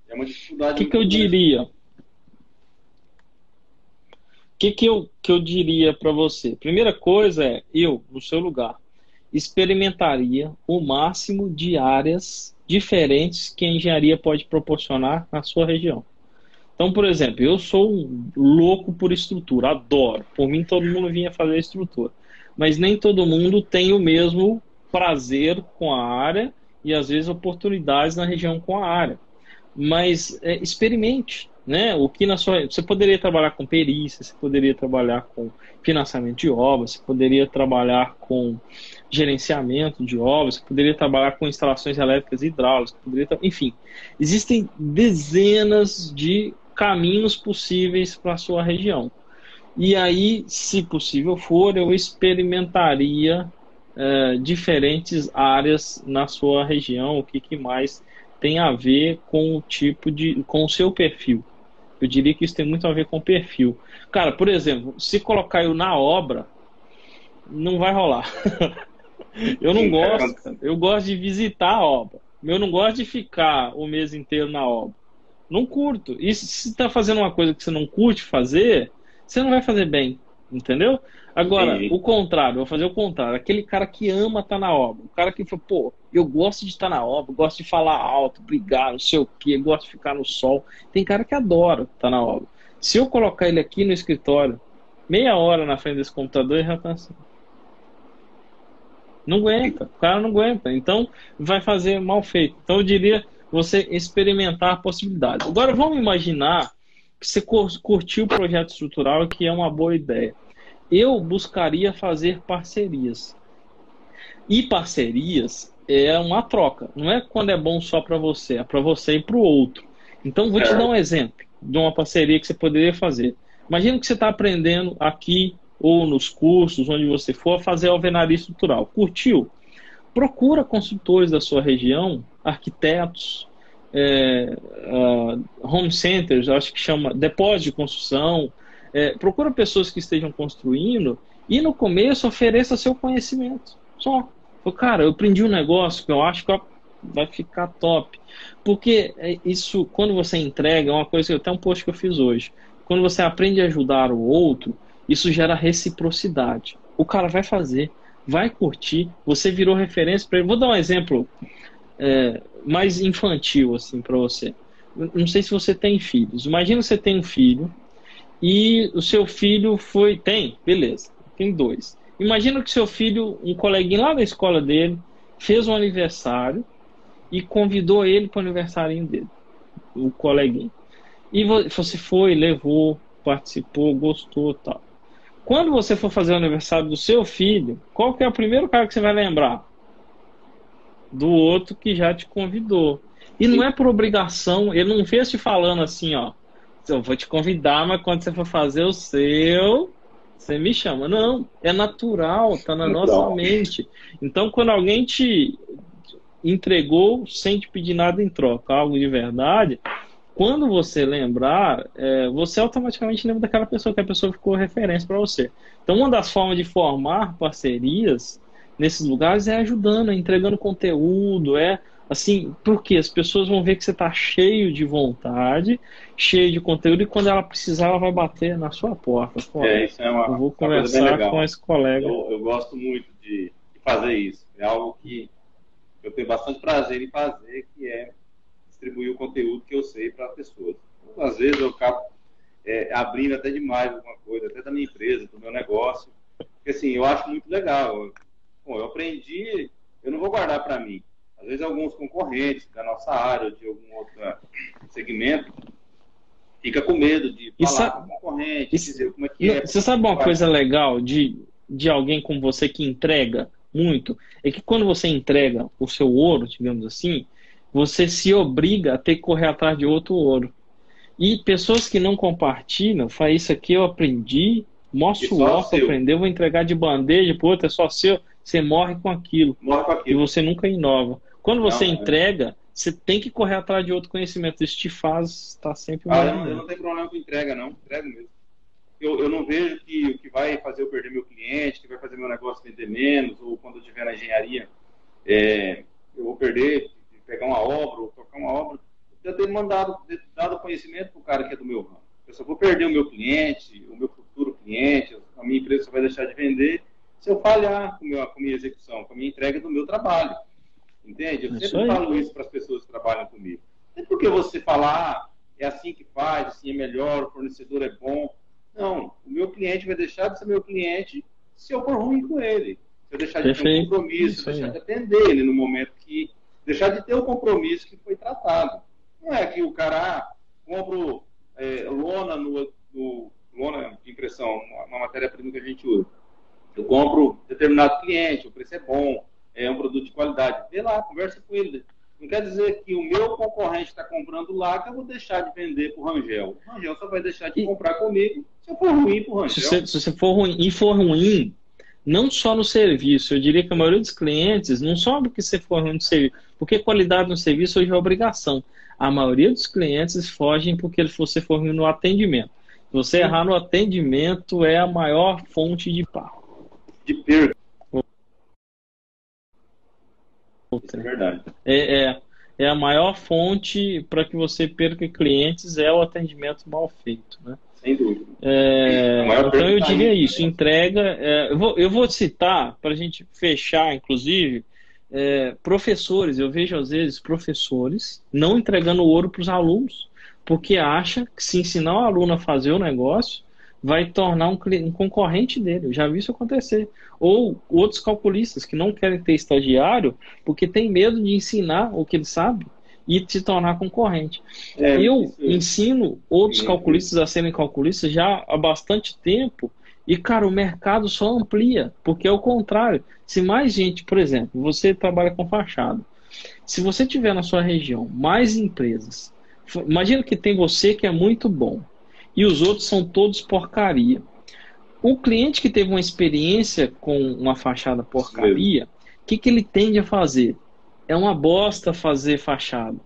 É uma dificuldade. O que eu diria? O que eu diria para você? Primeira coisa é, eu, no seu lugar, experimentaria o máximo de áreas diferentes que a engenharia pode proporcionar na sua região. Então, por exemplo, eu sou um louco por estrutura, adoro. Por mim, todo mundo vinha fazer estrutura. Mas nem todo mundo tem o mesmo prazer com a área e, às vezes, oportunidades na região com a área. Mas experimente, né? Você poderia trabalhar com perícia, você poderia trabalhar com financiamento de obras, você poderia trabalhar com gerenciamento de obras, você poderia trabalhar com instalações elétricas e hidráulicas, enfim, existem dezenas de caminhos possíveis para a sua região. E aí, se possível for, eu experimentaria diferentes áreas na sua região, o que mais tem a ver com com o seu perfil. Eu diria que isso tem muito a ver com o perfil. Cara, por exemplo, se colocar eu na obra, não vai rolar. Eu não gosto, eu gosto de visitar a obra. Eu não gosto de ficar o mês inteiro na obra. Não curto. E se você está fazendo uma coisa que você não curte fazer, você não vai fazer bem, entendeu? Agora, o contrário, vou fazer o contrário. Aquele cara que ama estar na obra. O cara que fala, pô, eu gosto de estar na obra, gosto de falar alto, brigar, não sei o quê, gosto de ficar no sol. Tem cara que adora estar na obra. Se eu colocar ele aqui no escritório, meia hora na frente desse computador, ele já está assim. Não aguenta, o cara não aguenta. Então, vai fazer mal feito. Então, eu diria você experimentar possibilidades. Agora, vamos imaginar que você curtiu o projeto estrutural e que é uma boa ideia. Eu buscaria fazer parcerias. E parcerias é uma troca. Não é quando é bom só para você, é para você e para o outro. Então, vou te dar um exemplo de uma parceria que você poderia fazer. Imagina que você está aprendendo aqui ou nos cursos, onde você for, a fazer alvenaria estrutural. Curtiu? Procura consultores da sua região, arquitetos, home centers, acho que chama depósito de construção. Procura pessoas que estejam construindo e no começo ofereça seu conhecimento. Só. Cara, eu aprendi um negócio que eu acho que vai ficar top. Porque isso, quando você entrega, é uma coisa, até um post que eu fiz hoje. Quando você aprende a ajudar o outro, isso gera reciprocidade. O cara vai fazer, vai curtir, você virou referência para ele. Vou dar um exemplo mais infantil assim para você. Não sei se você tem filhos. Imagina que você tem um filho e o seu filho beleza, tem 2. Imagina que seu filho, um coleguinha lá da escola dele, fez um aniversário e convidou ele para o aniversário dele, o coleguinha. E você foi, levou, participou, gostou, tal. Quando você for fazer o aniversário do seu filho, qual que é o primeiro cara que você vai lembrar? Do outro que já te convidou. E não é por obrigação, ele não fez te falando assim, ó, eu vou te convidar, mas quando você for fazer o seu, você me chama. Não, é natural, tá na nossa mente. Então, quando alguém entregou sem te pedir nada em troca, algo de verdade. Quando você lembrar, você automaticamente lembra daquela pessoa, que a pessoa ficou referência para você. Então, uma das formas de formar parcerias nesses lugares é ajudando, entregando conteúdo, assim, porque as pessoas vão ver que você está cheio de vontade, cheio de conteúdo, e quando ela precisar, ela vai bater na sua porta. Pô, Isso é eu vou uma coisa bem conversar legal. com esse colega. Eu gosto muito de fazer isso. É algo que eu tenho bastante prazer em fazer, que é distribuir o conteúdo que eu sei para as pessoas. Então, às vezes eu acabo abrindo até demais alguma coisa, até da minha empresa, do meu negócio, porque assim, eu acho muito legal. Eu aprendi, eu não vou guardar para mim. Às vezes alguns concorrentes da nossa área, de algum outro segmento, fica com medo de falar com o concorrente, dizer como é que é. Você sabe uma coisa legal de alguém como você que entrega muito? É que quando você entrega o seu ouro, digamos assim, você se obriga a ter que correr atrás de outro ouro. E pessoas que não compartilham, fala, isso aqui eu aprendi, mostra o ouro para aprender, eu vou entregar de bandeja, pro outro é só seu, você morre com aquilo. Morre com aquilo. E você nunca inova. Quando você entrega, você tem que correr atrás de outro conhecimento. Isso te faz estar sempre eu não tenho problema com entrega, não. Entrego mesmo. Eu não vejo que o que vai fazer eu perder meu cliente, que vai fazer meu negócio vender menos, ou quando eu estiver na engenharia, eu vou perder, pegar uma obra, ou tocar uma obra. Eu tenho dado conhecimento para o cara que é do meu ramo. Eu só vou perder o meu cliente, o meu futuro cliente, a minha empresa só vai deixar de vender se eu falhar com a minha execução, com a minha entrega do meu trabalho. Entende? Eu sempre falo isso para as pessoas que trabalham comigo. Não é porque você falar, é assim que faz, assim é melhor, o fornecedor é bom. Não, o meu cliente vai deixar de ser meu cliente se eu for ruim com ele. Se eu deixar de ter um compromisso, se eu deixar de atender ele no momento que... Deixar de ter o compromisso que foi tratado. Não é que o cara compra lona lona de impressão, uma matéria-prima que a gente usa. Eu compro determinado cliente, o preço é bom, é um produto de qualidade. Vê lá, conversa com ele. Não quer dizer que o meu concorrente está comprando lá que eu vou deixar de vender para o Rangel. O Rangel só vai deixar de comprar comigo se eu for ruim para o Rangel. Se você for ruim, e for ruim, não só no serviço, eu diria que a maioria dos clientes, não só porque você for ruim no serviço, porque qualidade no serviço hoje é obrigação. A maioria dos clientes fogem porque você for ruim no atendimento. Se você errar no atendimento, é a maior fonte de perda. Isso é verdade. É a maior fonte para que você perca clientes, é o atendimento mal feito, né? Sem dúvida. Então eu diria isso, entrega. Eu vou citar, para a gente fechar, inclusive, professores. Eu vejo às vezes professores não entregando ouro para os alunos, porque acha que se ensinar o aluno a fazer o negócio, vai tornar um concorrente dele. Eu já vi isso acontecer. Ou outros calculistas que não querem ter estagiário porque tem medo de ensinar o que ele sabe e se tornar concorrente. Eu ensino outros calculistas a serem calculistas já há bastante tempo e, cara, o mercado só amplia, porque é o contrário. Se mais gente, por exemplo, você trabalha com fachada, se você tiver na sua região mais empresas, imagina que tem você que é muito bom e os outros são todos porcaria. O cliente que teve uma experiência com uma fachada porcaria, o que ele tende a fazer? É uma bosta fazer fachada.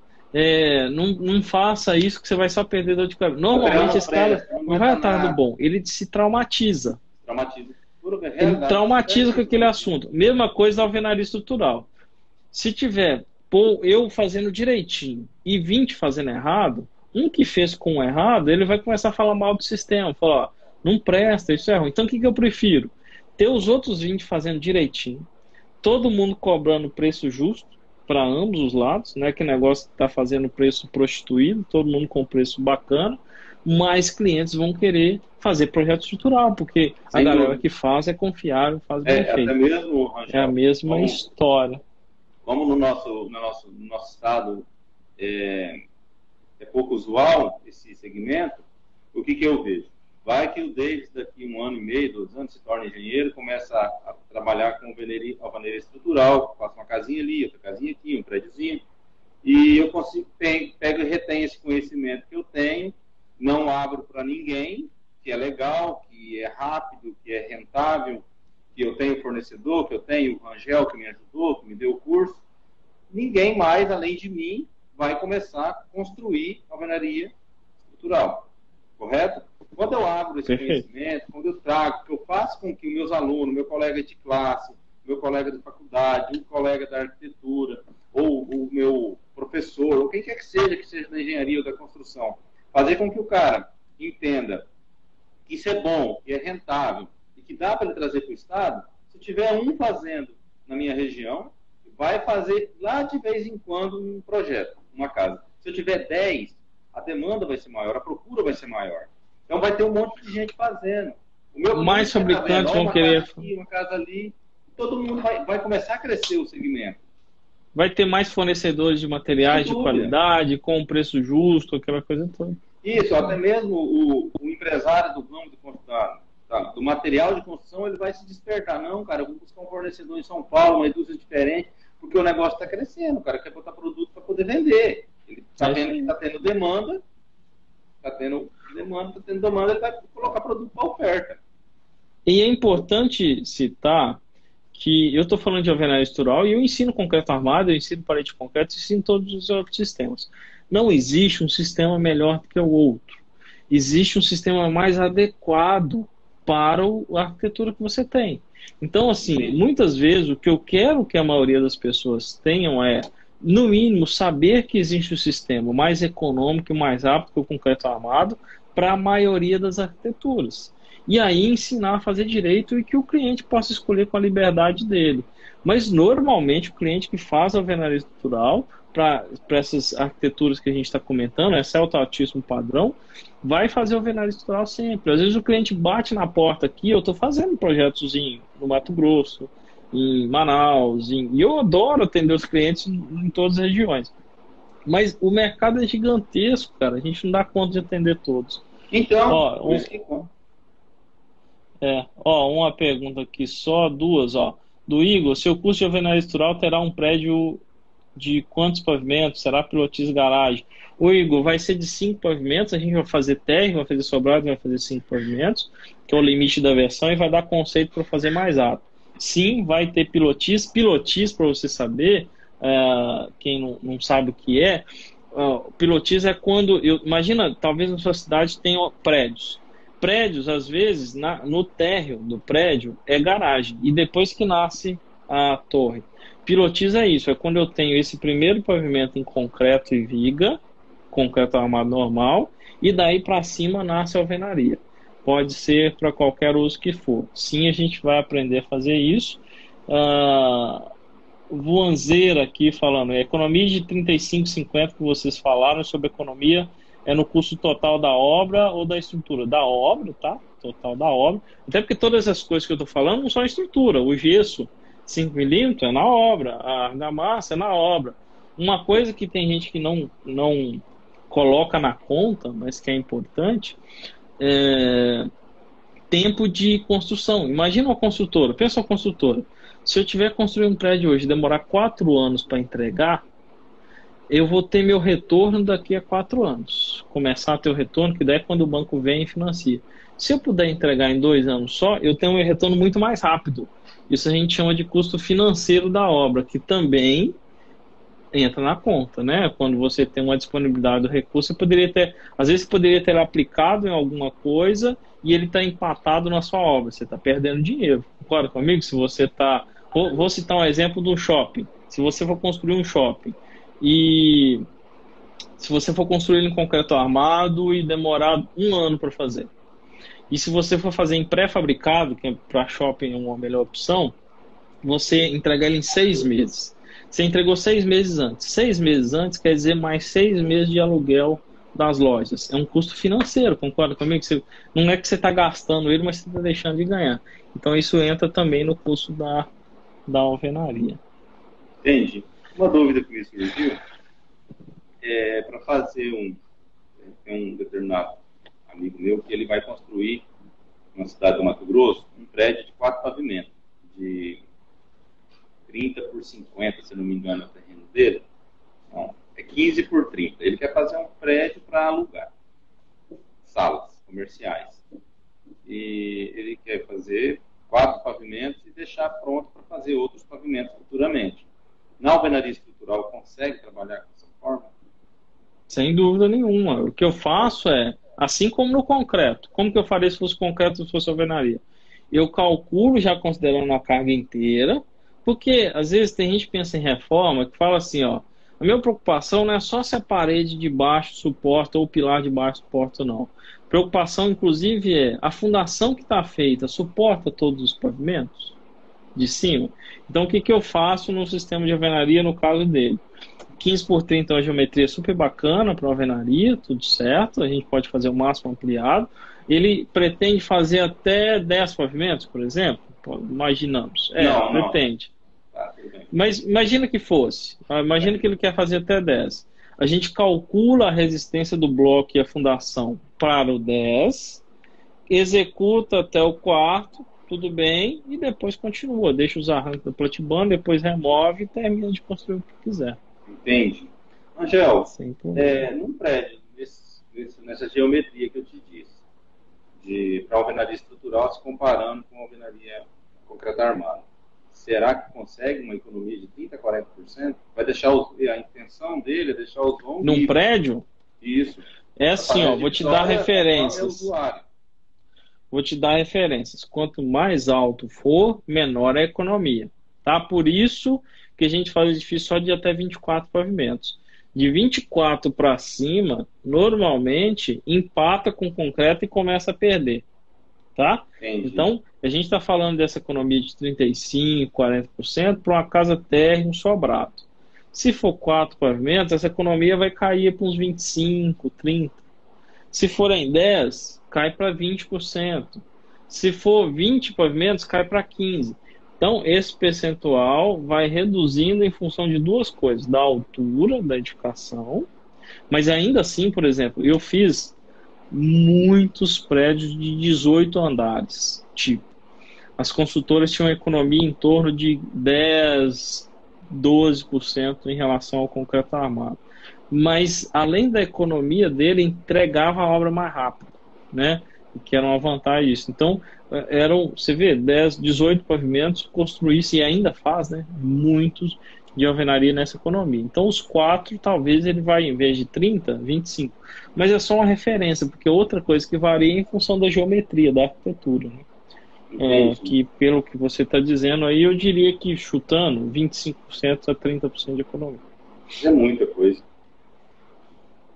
Não faça isso que você vai só perder dor de cabeça. Normalmente esse cara não vai atrás do bom. Ele se traumatiza. Ele traumatiza com aquele assunto. Mesma coisa da alvenaria estrutural. Se tiver eu fazendo direitinho e 20 fazendo errado, um que fez com errado, ele vai começar a falar mal do sistema. Falar, não presta, isso é ruim. Então o que eu prefiro? Ter os outros 20 fazendo direitinho, todo mundo cobrando preço justo para ambos os lados, não é que negócio está fazendo preço prostituído, todo mundo com preço bacana, mais clientes vão querer fazer projeto estrutural, porque a galera que faz é confiável, faz bem feito. Até mesmo, Rangel, é a mesma história. Como no nosso estado é pouco usual esse segmento, o que eu vejo? Vai que o Davis, daqui 1 ano e meio, 2 anos, se torna engenheiro, começa a trabalhar com alvenaria estrutural, faço uma casinha ali, outra casinha aqui, um prédiozinho, e eu pego e retenho esse conhecimento que eu tenho, não abro para ninguém, que é legal, que é rápido, que é rentável, que eu tenho fornecedor, que eu tenho o Rangel que me ajudou, que me deu o curso, ninguém mais, além de mim, vai começar a construir alvenaria estrutural. Correto? Quando eu abro esse conhecimento, quando eu trago, que eu faço com que os meus alunos, meu colega de classe, meu colega de faculdade, um colega da arquitetura, ou o meu professor, ou quem quer que seja da engenharia ou da construção, fazer com que o cara entenda que isso é bom, que é rentável, e que dá para ele trazer para o Estado, se tiver um fazendo na minha região, vai fazer lá de vez em quando um projeto, uma casa. Se eu tiver 10, a demanda vai ser maior, a procura vai ser maior. Então vai ter um monte de gente fazendo. Mais fabricantes vão querer... Uma casa ali, todo mundo vai começar a crescer o segmento. Vai ter mais fornecedores de materiais de qualidade, com um preço justo, aquela coisa toda. Isso, até mesmo o empresário do ramo do material de construção, ele vai se despertar. Não, cara, eu vou buscar um fornecedor em São Paulo, uma indústria diferente, porque o negócio está crescendo, o cara quer botar produto para poder vender. Ele está tendo demanda, ele vai colocar produto para oferta. E é importante citar que eu estou falando de alvenaria estrutural e eu ensino concreto armado, eu ensino parede de concreto, eu ensino todos os outros sistemas. Não existe um sistema melhor do que o outro. Existe um sistema mais adequado para a arquitetura que você tem. Então, assim, muitas vezes o que eu quero que a maioria das pessoas tenham é, no mínimo, saber que existe um sistema mais econômico e mais rápido que o concreto armado para a maioria das arquiteturas. E aí ensinar a fazer direito e que o cliente possa escolher com a liberdade dele. Mas normalmente o cliente que faz alvenaria estrutural para essas arquiteturas que a gente está comentando, esse altíssimo padrão, vai fazer alvenaria estrutural sempre. Às vezes o cliente bate na porta aqui, eu estou fazendo projetos no Mato Grosso, em Manaus, e eu adoro atender os clientes em todas as regiões. Mas o mercado é gigantesco, cara, a gente não dá conta de atender todos. Então, uma pergunta aqui, só duas, do Igor: seu curso de alvenaria estrutural terá um prédio de quantos pavimentos? Será pilotis garagem? O Igor, vai ser de 5 pavimentos, a gente vai fazer térreo, vai fazer sobrado, vai fazer 5 pavimentos, que é o limite da versão, e vai dar conceito para fazer mais alto. Sim, vai ter pilotis. Pilotis, para você saber, quem não sabe o que é, pilotis é quando, imagina, talvez na sua cidade tenha prédios. Prédios, às vezes, no térreo do prédio é garagem, e depois que nasce a torre. Pilotis é isso, é quando eu tenho esse primeiro pavimento em concreto e viga, concreto armado normal, e daí para cima nasce a alvenaria. Pode ser para qualquer uso que for. Sim, a gente vai aprender a fazer isso. Voanzeira aqui falando, a economia de 35,50 que vocês falaram sobre economia é no custo total da obra ou da estrutura? Da obra, tá? Total da obra. Até porque todas as coisas que eu estou falando não são estrutura. O gesso 5 milímetros é na obra, a argamassa é na obra. Uma coisa que tem gente que não coloca na conta, mas que é importante, é tempo de construção. Imagina uma construtora, pensa uma construtora. Se eu tiver construído um prédio hoje e demorar 4 anos para entregar, eu vou ter meu retorno daqui a 4 anos. Começar a ter o retorno, que daí é quando o banco vem e financia. Se eu puder entregar em 2 anos só, eu tenho um retorno muito mais rápido. Isso a gente chama de custo financeiro da obra, que também entra na conta, né? Quando você tem uma disponibilidade do recurso, você poderia ter, às vezes, poderia ter aplicado em alguma coisa e ele está empatado na sua obra. Você está perdendo dinheiro. Concorda comigo? Se você está... Vou citar um exemplo do shopping. Se você for construir um shopping e se você for construir ele em concreto armado e demorar 1 ano para fazer, e se você for fazer em pré-fabricado, que para shopping é uma melhor opção, você entrega ele em 6 meses. Você entregou 6 meses antes. 6 meses antes quer dizer mais 6 meses de aluguel das lojas. É um custo financeiro, concorda comigo? Não é que você está gastando ele, mas você está deixando de ganhar. Então isso entra também no custo da alvenaria. Entendi. Uma dúvida que me surgiu é para fazer um determinado amigo meu que ele vai construir na cidade do Mato Grosso um prédio de 4 pavimentos, de 30 por 50, se não me engano, é o terreno dele. Então, é 15 por 30. Ele quer fazer um prédio para alugar salas comerciais. E ele quer fazer 4 pavimentos e deixar pronto para fazer outros pavimentos futuramente. Na alvenaria estrutural sem dúvida nenhuma. O que eu faço é, assim como no concreto, como que eu faria se fosse concreto, se fosse alvenaria? Eu calculo já considerando a carga inteira, porque às vezes tem gente que pensa em reforma que fala assim, ó, a minha preocupação não é só se a parede de baixo suporta ou o pilar de baixo suporta ou não. Preocupação, inclusive, é a fundação que está feita suporta todos os pavimentos de cima. Então, o que que eu faço no sistema de alvenaria no caso dele? 15 por 30 é uma geometria super bacana para alvenaria, tudo certo, a gente pode fazer o máximo ampliado. Ele pretende fazer até 10 pavimentos, por exemplo? Imaginamos. Não, pretende. Não. Mas imagina que fosse. Imagina que ele quer fazer até 10. A gente calcula a resistência do bloco e a fundação para o 10, executa até o quarto, tudo bem, e depois continua. Deixa os arranques da platiband, depois remove e termina de construir o que quiser. Entende? Angel, Sim, num prédio, nessa geometria que eu te disse, para alvenaria estrutural, se comparando com a alvenaria concreta armada, será que consegue uma economia de 30% a 40%? Vai deixar a intenção dele é deixar os vãos num prédio? Isso. É assim, ó, vou te dar referências. Vou te dar referências. Quanto mais alto for, menor a economia. Tá? Por isso que a gente faz edifício só de até 24 pavimentos. De 24 para cima, normalmente, empata com concreto e começa a perder. Tá? Então, a gente está falando dessa economia de 35%, 40% para uma casa térrea e um sobrado. Se for 4 pavimentos, essa economia vai cair para uns 25%, 30%. Se forem 10, cai para 20%. Se for 20 pavimentos, cai para 15%. Então, esse percentual vai reduzindo em função de duas coisas: da altura da edificação, mas ainda assim, por exemplo, eu fiz muitos prédios de 18 andares. Tipo, as construtoras tinham uma economia em torno de 10, 12% em relação ao concreto armado. Mas, além da economia dele, entregava a obra mais rápido, né? Que era uma vantagem isso. Então, você vê, 10, 18 pavimentos, construísse e ainda faz, né? Muitos de alvenaria nessa economia. Então, os 4, talvez ele vai, em vez de 30, 25. Mas é só uma referência, porque outra coisa que varia é em função da geometria, da arquitetura, né? Que, pelo que você está dizendo aí, eu diria que, chutando, 25% a 30% de economia. É muita coisa.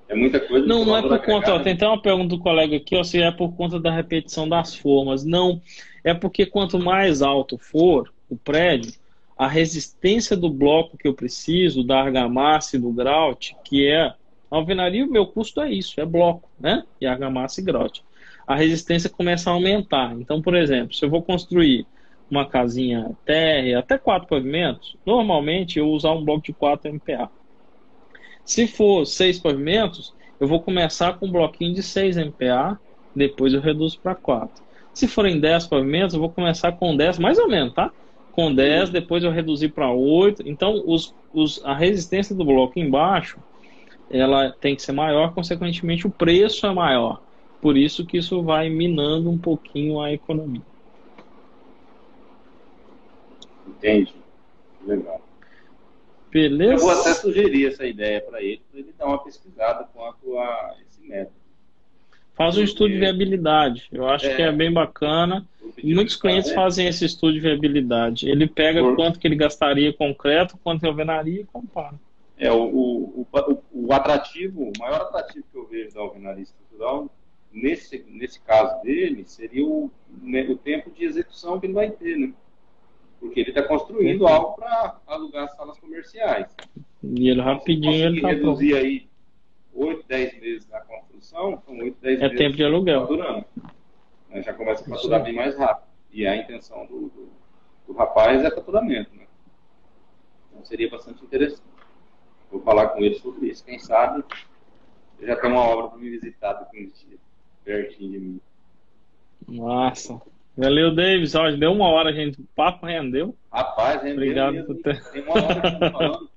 É muita coisa. Não é por conta, ó, tem até uma pergunta do colega aqui, ó, se é por conta da repetição das formas. Não, é porque quanto mais alto for o prédio, a resistência do bloco que eu preciso, da argamassa e do grout, que é a alvenaria, o meu custo é isso, é bloco, né? E argamassa e grout. A resistência começa a aumentar. Então, por exemplo, se eu vou construir uma casinha térrea, até 4 pavimentos, normalmente eu vou usar um bloco de 4 MPa. Se for 6 pavimentos, eu vou começar com um bloquinho de 6 MPa, depois eu reduzo para 4. Se forem 10 pavimentos, eu vou começar com 10, mais ou menos, tá? Com 10, depois eu reduzir para 8. Então, a resistência do bloco embaixo, ela tem que ser maior, consequentemente o preço é maior. Por isso que isso vai minando um pouquinho a economia. Entendi. Legal. Beleza? Eu vou até sugerir essa ideia para ele dar uma pesquisada quanto a esse método. Faz um estudo de viabilidade. Eu acho que é bem bacana. Muitos clientes fazem esse estudo de viabilidade. Ele pega quanto que ele gastaria concreto, quanto em alvenaria e compara. O atrativo, o maior atrativo que eu vejo da alvenaria estrutural, nesse caso dele, seria o tempo de execução que ele vai ter, né? Porque ele está construindo algo para alugar salas comerciais. E ele rapidinho ele está reduzir aí 8, 10 meses na construção, são 8, 10 meses tempo de aluguel. Faturando. Já começa a faturar bem mais rápido. E a intenção do rapaz é faturamento, né? Então seria bastante interessante. Vou falar com ele sobre isso. Quem sabe eu já tenho uma obra para me visitar daqui uns dias, pertinho de mim. Nossa. Valeu, Davis. Ó, deu 1 hora, gente. O papo rendeu. Rapaz, rendeu. Obrigado mesmo, por ter. Tem 1 hora que eu tô falando.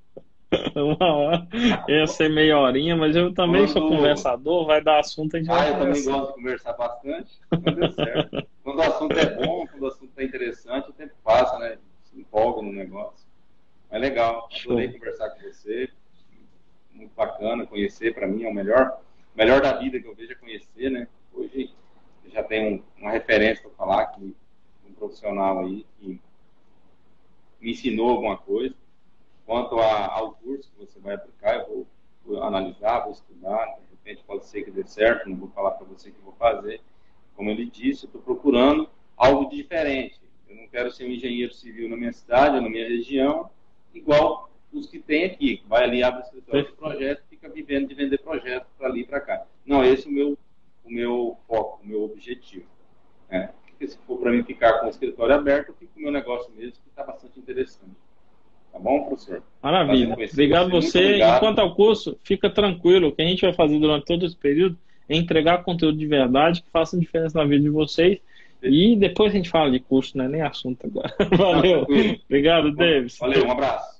1 hora. Ia ser meia horinha, mas eu também sou conversador, vai dar assunto, a gente vai eu também gosto de conversar bastante, mas deu certo. Quando o assunto é bom, quando o assunto é interessante, o tempo passa, né? Se empolga no negócio. Mas legal, adorei conversar com você. Muito bacana conhecer. Para mim é o melhor da vida que eu vejo é conhecer, né? Hoje eu já tenho uma referência para falar, que um profissional aí que me ensinou alguma coisa. Quanto ao curso que você vai aplicar, eu vou analisar, vou estudar, de repente pode ser que dê certo, não vou falar para você que vou fazer. Como ele disse, eu estou procurando algo diferente. Eu não quero ser um engenheiro civil na minha cidade, ou na minha região, igual os que tem aqui, que vai ali, abre o escritório de projeto, fica vivendo de vender projetos para ali e para cá. Não, esse é o meu foco, o meu objetivo. Né? Porque se for para mim ficar com o escritório aberto, eu fico com o meu negócio mesmo, que está bastante interessante. Tá bom, professor? Maravilha. Obrigado você. Obrigado. Enquanto ao curso, fica tranquilo. O que a gente vai fazer durante todo esse período é entregar conteúdo de verdade que faça diferença na vida de vocês. E depois a gente fala de curso, não é nem assunto agora. Valeu. Não, obrigado, Davis. Valeu, um abraço.